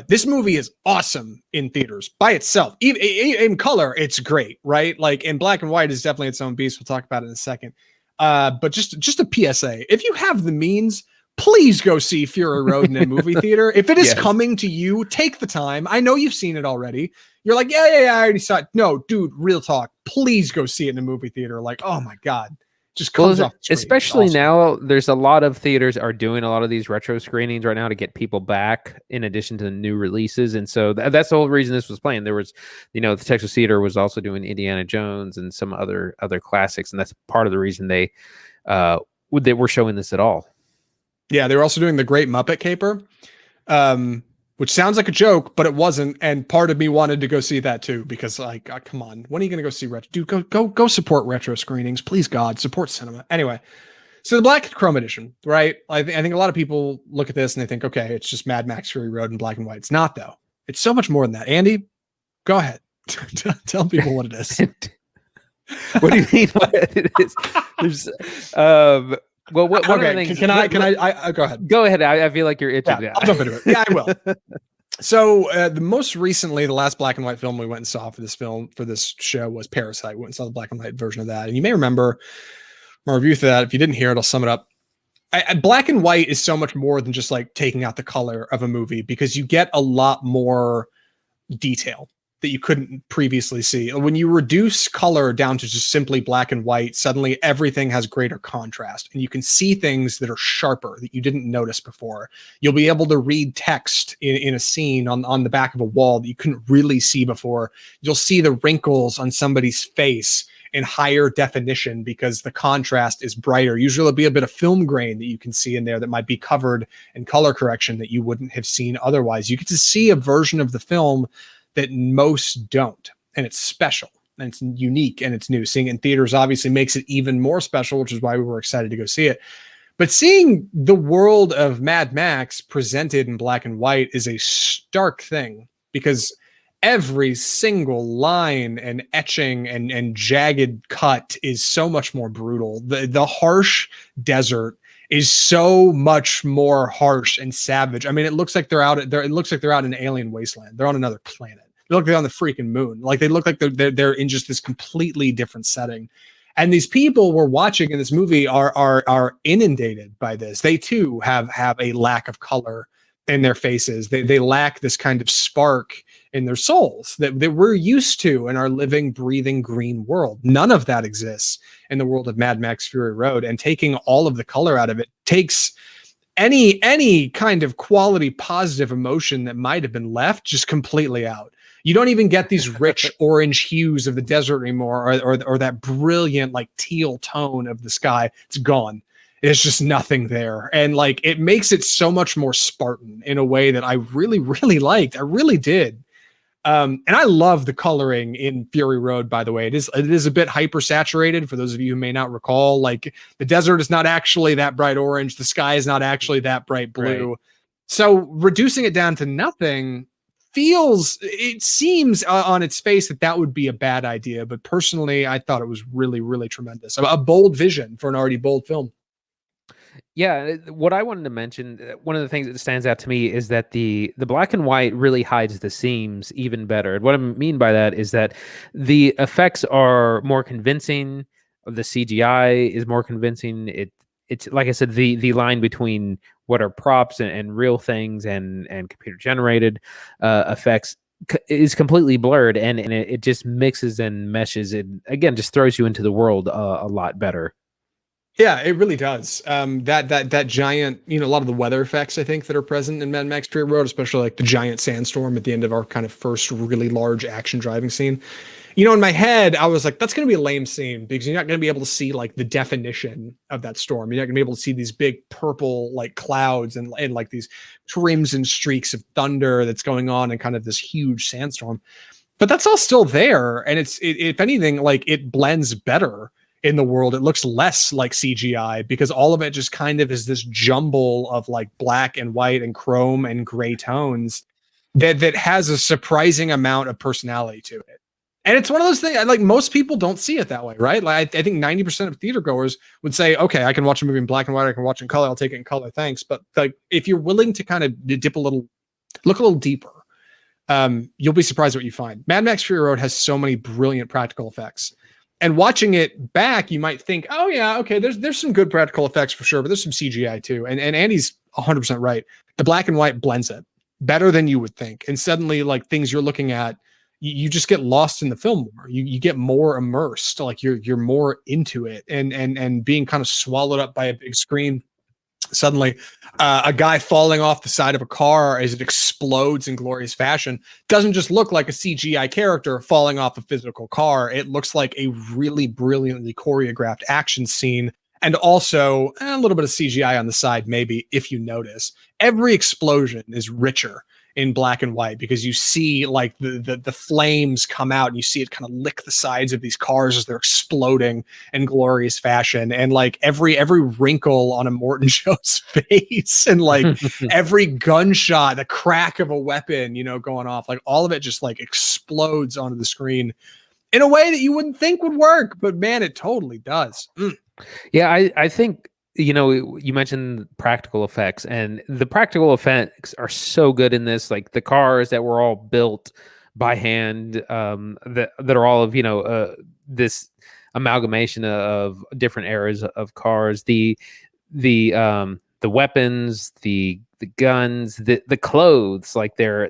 This movie is awesome in theaters by itself. Even in color, it's great, right? Like in black and white is definitely its own beast. We'll talk about it in a second. But just a PSA, if you have the means, please go see Fury Road in a movie theater. If it is coming to you, take the time. I know you've seen it already. You're like, yeah, I already saw it. No, dude, real talk. Please go see it in a movie theater. Like, oh my God. Just comes off the screen.
Especially now, there's a lot of theaters are doing a lot of these retro screenings right now to get people back in addition to the new releases. And so that's the whole reason this was playing. There was, the Texas Theater was also doing Indiana Jones and some other classics. And that's part of the reason they were showing this at all.
Yeah, they were also doing The Great Muppet Caper, which sounds like a joke, but it wasn't. And part of me wanted to go see that too, because like, come on, when are you going to go see retro? Dude, go support retro screenings, please God, support cinema. Anyway, so the Black Chrome Edition, right? I think a lot of people look at this and they think, okay, it's just Mad Max Fury Road in black and white. It's not though. It's so much more than that. Andy, go ahead, tell people what it is.
What do you mean? What it is? There's well, what
okay, can I go ahead?
Go ahead. I feel like you're itching.
Yeah, I'll jump into it. Yeah, I will. So the most recently, the last black and white film we went and saw for this show was Parasite. We went and saw the black and white version of that. And you may remember my review for that. If you didn't hear it, I'll sum it up. Black and white is so much more than just like taking out the color of a movie, because you get a lot more detail that you couldn't previously see. When you reduce color down to just simply black and white, suddenly everything has greater contrast and you can see things that are sharper that you didn't notice before. You'll be able to read text in a scene on the back of a wall that you couldn't really see before. You'll see the wrinkles on somebody's face in higher definition because the contrast is brighter. Usually there'll be a bit of film grain that you can see in there that might be covered in color correction that you wouldn't have seen otherwise. You get to see a version of the film that most don't, and it's special and it's unique and it's new. Seeing it in theaters obviously makes it even more special, which is why we were excited to go see it. But seeing the world of Mad Max presented in black and white is a stark thing, because every single line and etching and jagged cut is so much more brutal. The harsh desert is so much more harsh and savage. I mean, it looks like they're out there. It looks like they're out in an alien wasteland. They're on another planet. They look like they're on the freaking moon. Like they look like they're in just this completely different setting. And these people we're watching in this movie are inundated by this. They too have a lack of color in their faces. They lack this kind of spark in their souls that we're used to in our living, breathing green world. None of that exists in the world of Mad Max Fury Road. And taking all of the color out of it takes any kind of quality positive emotion that might have been left just completely out. You don't even get these rich orange hues of the desert anymore, or that brilliant like teal tone of the sky. It's gone. There's just nothing there. And like, it makes it so much more Spartan in a way that I really, really liked. I really did. And I love the coloring in Fury Road, by the way. It is a bit hyper saturated for those of you who may not recall. Like, the desert is not actually that bright orange. The sky is not actually that bright blue. Right. So reducing it down to nothing seems on its face that would be a bad idea. But personally, I thought it was really, really tremendous. A bold vision for an already bold film.
Yeah, what I wanted to mention, one of the things that stands out to me is that the black and white really hides the seams even better. And what I mean by that is that the effects are more convincing. The CGI is more convincing. It's like I said, the line between what are props and real things and computer generated effects is completely blurred, and it just mixes and meshes. It again just throws you into the world a lot better.
Yeah, it really does. That giant, a lot of the weather effects I think that are present in Mad Max Fury Road, especially like the giant sandstorm at the end of our kind of first really large action driving scene. In my head, I was like, that's going to be a lame scene because you're not going to be able to see like the definition of that storm. You're not going to be able to see these big purple like clouds and like these crimson streaks of thunder that's going on in kind of this huge sandstorm. But that's all still there. And if anything, like it blends better in the world. It looks less like CGI because all of it just kind of is this jumble of like black and white and chrome and gray tones that has a surprising amount of personality to it. And it's one of those things, like most people don't see it that way, right? Like I think 90% of theater goers would say, okay, I can watch a movie in black and white, I can watch it in color, I'll take it in color, thanks. But like, if you're willing to kind of look a little deeper, you'll be surprised what you find. Mad Max Fury Road has so many brilliant practical effects. And watching it back, you might think, oh yeah, okay, there's some good practical effects for sure, but there's some CGI too. And Andy's 100% right. The black and white blends it better than you would think. And suddenly, like things you're looking at, you just get lost in the film more. You get more immersed, like you're more into it, and being kind of swallowed up by a big screen. Suddenly, a guy falling off the side of a car as it explodes in glorious fashion doesn't just look like a CGI character falling off a physical car. It looks like a really brilliantly choreographed action scene, and also a little bit of CGI on the side, maybe, if you notice. Every explosion is richer in black and white because you see like the flames come out and you see it kind of lick the sides of these cars as they're exploding in glorious fashion, and like every wrinkle on a Morton Joe's face and like every gunshot, the crack of a weapon going off, like all of it just like explodes onto the screen in a way that you wouldn't think would work, but man, it totally does.
Yeah, I think you mentioned practical effects, and the practical effects are so good in this. Like the cars that were all built by hand, that are all of this amalgamation of different eras of cars. The weapons, the guns, the clothes, like they're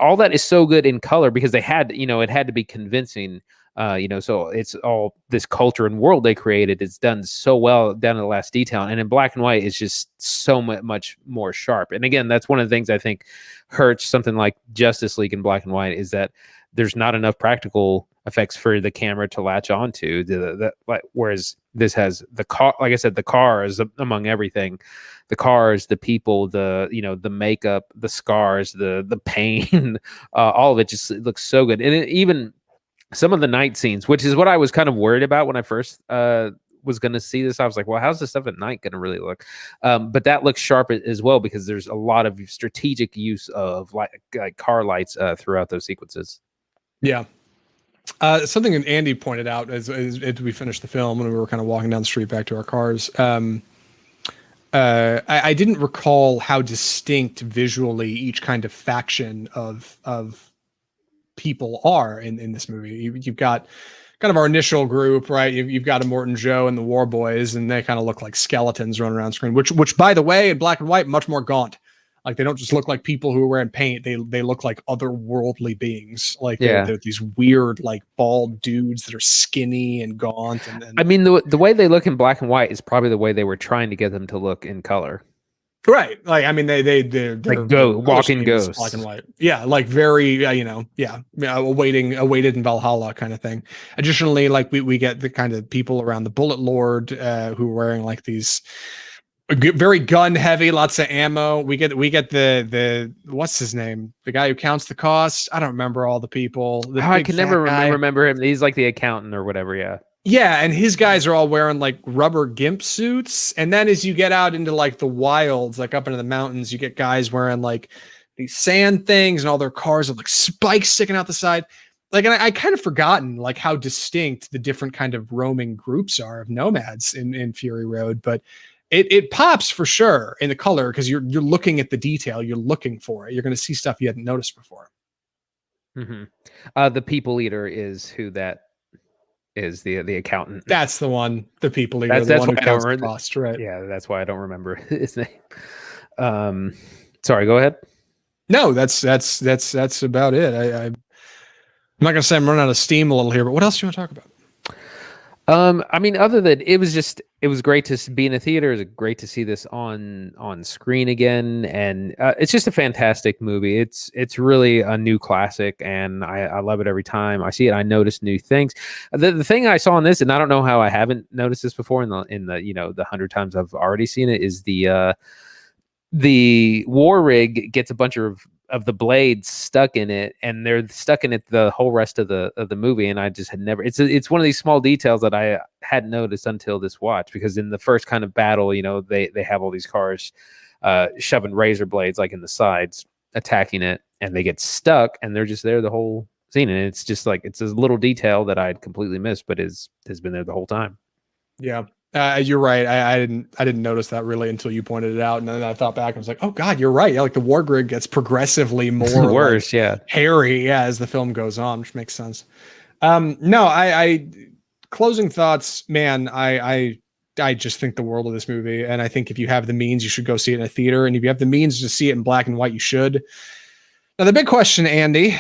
all that is so good in color because they had it had to be convincing. So it's all this culture and world they created. It's done so well down to the last detail, and in black and white, it's just so much more sharp. And again, that's one of the things I think hurts something like Justice League in black and white is that there's not enough practical effects for the camera to latch onto. Whereas this has the car, like I said, the cars among everything, the cars, the people, the the makeup, the scars, the pain, all of it just looks so good. And even some of the night scenes, which is what I was kind of worried about when I first was going to see this. I was like, well, how's this stuff at night going to really look? But that looks sharp as well, because there's a lot of strategic use of like car lights throughout those sequences.
Yeah. Something that Andy pointed out as we finished the film, when we were kind of walking down the street back to our cars, I didn't recall how distinct visually each kind of faction of people are in this movie. You've got kind of our initial group, right? You've got a Morton Joe and the War Boys, and they kind of look like skeletons running around screen, which by the way, in black and white, much more gaunt. Like, they don't just look like people who are wearing paint. They look like otherworldly beings. Like, they're these weird, like, bald dudes that are skinny and gaunt. And
I mean, the way they look in black and white is probably the way they were trying to get them to look in color.
Right. Like, I mean, they're
like walking ghosts,
black and white. Yeah. Like, very, awaited in Valhalla kind of thing. Additionally, like, we get the kind of people around the Bullet Lord who are wearing like these very gun heavy, lots of ammo. We get the what's his name? The guy who counts the cost. I don't remember all the people.
I can never remember him. He's like the accountant or whatever. Yeah.
Yeah, and his guys are all wearing like rubber gimp suits. And then as you get out into like the wilds, like up into the mountains, you get guys wearing like these sand things, and all their cars have like spikes sticking out the side. Like, and I kind of forgotten like how distinct the different kind of roaming groups are of nomads in Fury Road, but it pops for sure in the color, because you're looking at the detail, you're looking for it. You're going to see stuff you hadn't noticed before.
Mm-hmm. The people eater is who that is, the accountant.
That's the one. The people eater.
That's
why
I don't remember.
Cost, right?
Yeah, that's why I don't remember his name. Sorry, go ahead.
No, that's about it. I'm not gonna say I'm running out of steam a little here, but what else do you want to talk about?
I mean, other than it was great to be in a theater. It was great to see this on screen again, and it's just a fantastic movie. It's really a new classic, and I love it every time I see it. I notice new things. The thing I saw in this, and I don't know how I haven't noticed this before in the the 100 times I've already seen it, is the war rig gets a bunch of the blades stuck in it, and they're stuck in it the whole rest of the movie. And I just had never, it's one of these small details that I hadn't noticed until this watch, because in the first kind of battle, they have all these cars shoving razor blades like in the sides, attacking it, and they get stuck, and they're just there the whole scene. And it's just like, it's a little detail that I'd completely missed, but has been there the whole time.
Yeah. You're right. I didn't notice that really until you pointed it out, and then I thought back. I was like, oh God, you're right. Yeah, like the war grid gets progressively more
worse,
hairy, as the film goes on, which makes sense. No, I closing thoughts, man. I just think the world of this movie, and I think if you have the means, you should go see it in a theater, and if you have the means to see it in black and white, you should. Now, the big question, Andy,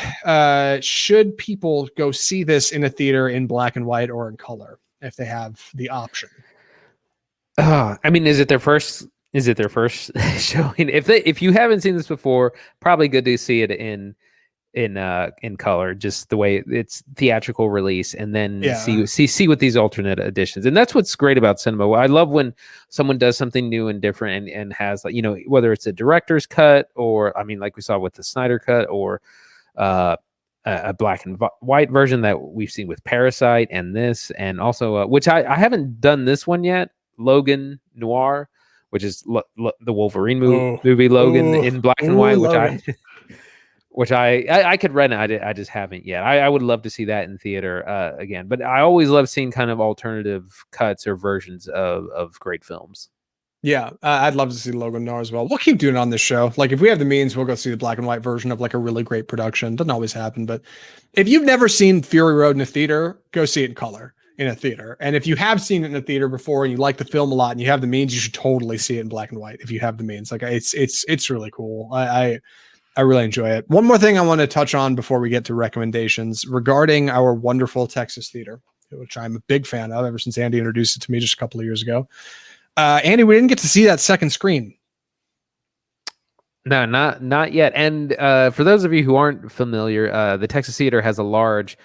should people go see this in a theater in black and white or in color if they have the option?
I mean, is it their first showing? If you haven't seen this before, probably good to see it in color, just the way it's theatrical release, and then see what these alternate editions. And that's what's great about cinema. I love when someone does something new and different, and has, like, whether it's a director's cut, or I mean, like we saw with the Snyder cut, or a black and white version that we've seen with Parasite, and this, and also which I haven't done this one yet, Logan Noir, which is the Wolverine movie Logan in black and white, which I could rent it. I just haven't yet. I would love to see that in theater again, but I always love seeing kind of alternative cuts or versions of great films.
Yeah, I'd love to see Logan Noir as well. We'll keep doing it on this show. Like, if we have the means, we'll go see the black and white version of like a really great production. Doesn't always happen, but if you've never seen Fury Road in a theater, go see it in color in a theater. And if you have seen it in a theater before and you like the film a lot and you have the means, you should totally see it in black and white if you have the means. Like, it's really cool. I really enjoy it. One more thing I want to touch on before we get to recommendations regarding our wonderful Texas theater, which I'm a big fan of ever since Andy introduced it to me just a couple of years ago. Andy, we didn't get to see that second screen.
No, not yet. And for those of you who aren't familiar, the Texas Theater has a large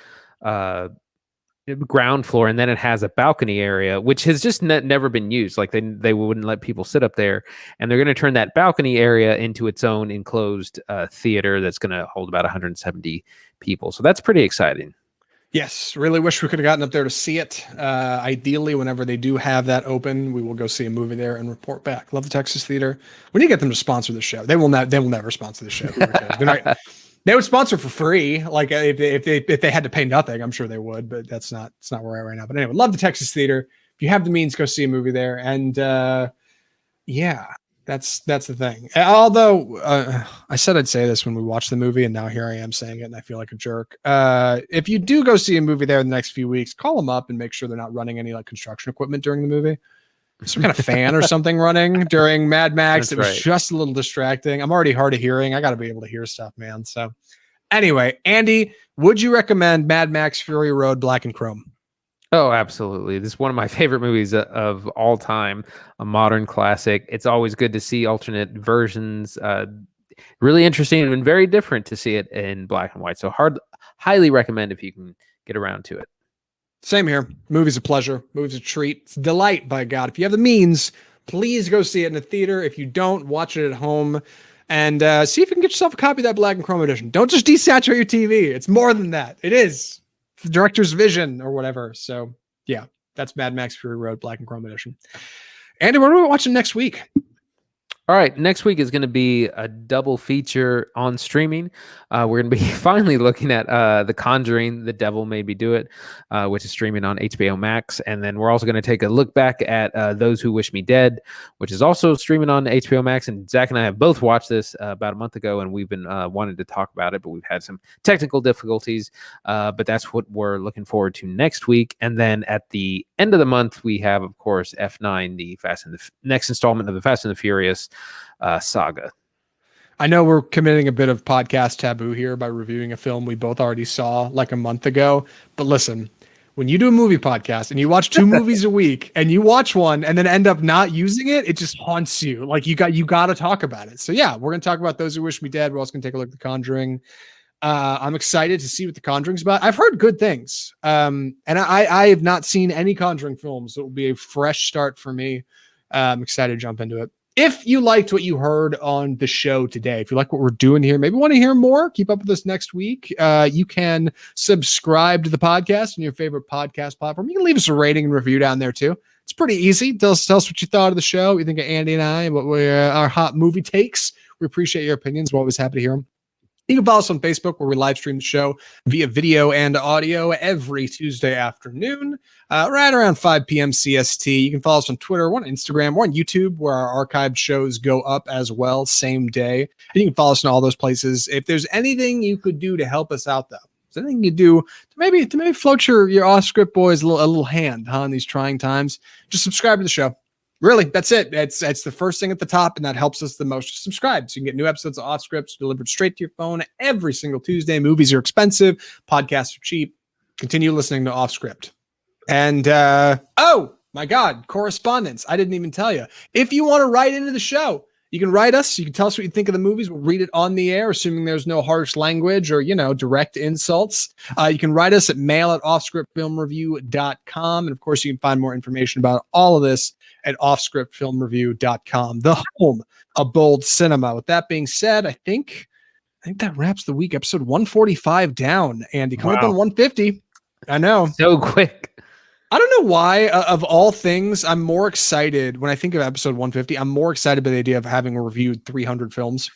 ground floor, and then it has a balcony area which has just never been used. Like they wouldn't let people sit up there, and they're going to turn that balcony area into its own enclosed theater that's going to hold about 170 people. So that's pretty exciting.
Yes, really wish we could have gotten up there to see it. Ideally, whenever they do have that open, we will go see a movie there and report back. Love the Texas Theater. We need to get them to sponsor the show. They will not. They will never sponsor the show. They're not. They would sponsor for free. Like if they had to pay nothing, I'm sure they would. But it's not where we're at right now. But anyway, love the Texas Theater. If you have the means, go see a movie there. And yeah, that's the thing. Although I said I'd say this when we watched the movie, and now here I am saying it, and I feel like a jerk. If you do go see a movie there in the next few weeks, call them up and make sure they're not running any like construction equipment during the movie. Some kind of fan or something running during Mad Max. That's it was right. Just a little distracting. I'm already hard of hearing. I got to be able to hear stuff, man. So anyway, Andy, would you recommend Mad Max Fury Road Black and Chrome?
Oh, absolutely. This is one of my favorite movies of all time, a modern classic. It's always good to see alternate versions. Really interesting and very different to see it in black and white. So highly recommend if you can get around to it.
Same here. Movie's a pleasure. Movie's a treat. It's a delight, by God. If you have the means, please go see it in a theater. If you don't, watch it at home. And see if you can get yourself a copy of that Black and Chrome edition. Don't just desaturate your TV. It's more than that. It is. It's the director's vision or whatever. So, yeah, that's Mad Max Fury Road Black and Chrome edition. Andy, what are we watching next week?
All right, next week is going to be a double feature on streaming. We're going to be finally looking at The Conjuring, The Devil Made Me Do It, which is streaming on HBO Max. And then we're also going to take a look back at Those Who Wish Me Dead, which is also streaming on HBO Max. And Zach and I have both watched this about a month ago, and we've been wanting to talk about it, but we've had some technical difficulties. But that's what we're looking forward to next week. And then at the end of the month, we have, of course, F9, the next installment of the Fast and the Furious saga.
I know we're committing a bit of podcast taboo here by reviewing a film we both already saw like a month ago, but listen, when you do a movie podcast and you watch 2 movies a week and you watch one and then end up not using it, it just haunts you. Like you got to talk about it. So yeah, we're going to talk about Those Who Wish Me Dead. We're also going to take a look at The Conjuring. I'm excited to see what The Conjuring's about. I've heard good things. And I have not seen any Conjuring films. So it will be a fresh start for me. I'm excited to jump into it. If you liked what you heard on the show today, if you like what we're doing here, maybe want to hear more, keep up with us next week. You can subscribe to the podcast on your favorite podcast platform. You can leave us a rating and review down there too. It's pretty easy. Tell us what you thought of the show, what you think of Andy and I, what our hot movie takes. We appreciate your opinions. We're always happy to hear them. You can follow us on Facebook, where we live stream the show via video and audio every Tuesday afternoon, right around 5 p.m. CST. You can follow us on Twitter, we're on Instagram, we're on YouTube, where our archived shows go up as well, same day. And you can follow us in all those places. If there's anything you could do to help us out, though, is there anything you do to maybe float your off-script boys a little hand in these trying times, just subscribe to the show. Really, that's it. It's the first thing at the top, and that helps us the most. Just subscribe so you can get new episodes of Off Scripts delivered straight to your phone every single Tuesday. Movies are expensive. Podcasts are cheap. Continue listening to Off Script. And, oh, my God, correspondence. I didn't even tell you. If you want to write into the show, you can write us. You can tell us what you think of the movies. We'll read it on the air, assuming there's no harsh language or, direct insults. You can write us at mail@offscriptfilmreview.com. And, of course, you can find more information about all of this at offscriptfilmreview.com, the home of bold cinema. With that being said, I think that wraps the week. Episode 145 down, Andy. Coming up on 150. I know.
So quick.
I don't know why, of all things, I'm more excited when I think of episode 150. I'm more excited by the idea of having reviewed 300 films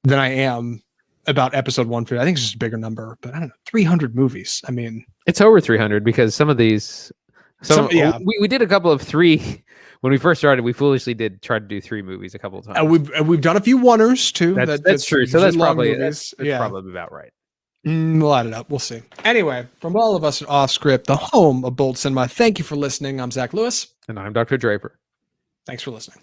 than I am about episode 150. I think it's just a bigger number, but I don't know, 300 movies. I mean,
it's over 300 because some of these. We did a couple of 3 when we first started. We foolishly try to do 3 movies a couple of times.
We've done a few oneers too.
That's true. So that's probably about right.
We'll add it up. We'll see. Anyway, from all of us at Off Script, the home of bold cinema, thank you for listening. I'm Zach Lewis.
And I'm Dr. Draper.
Thanks for listening.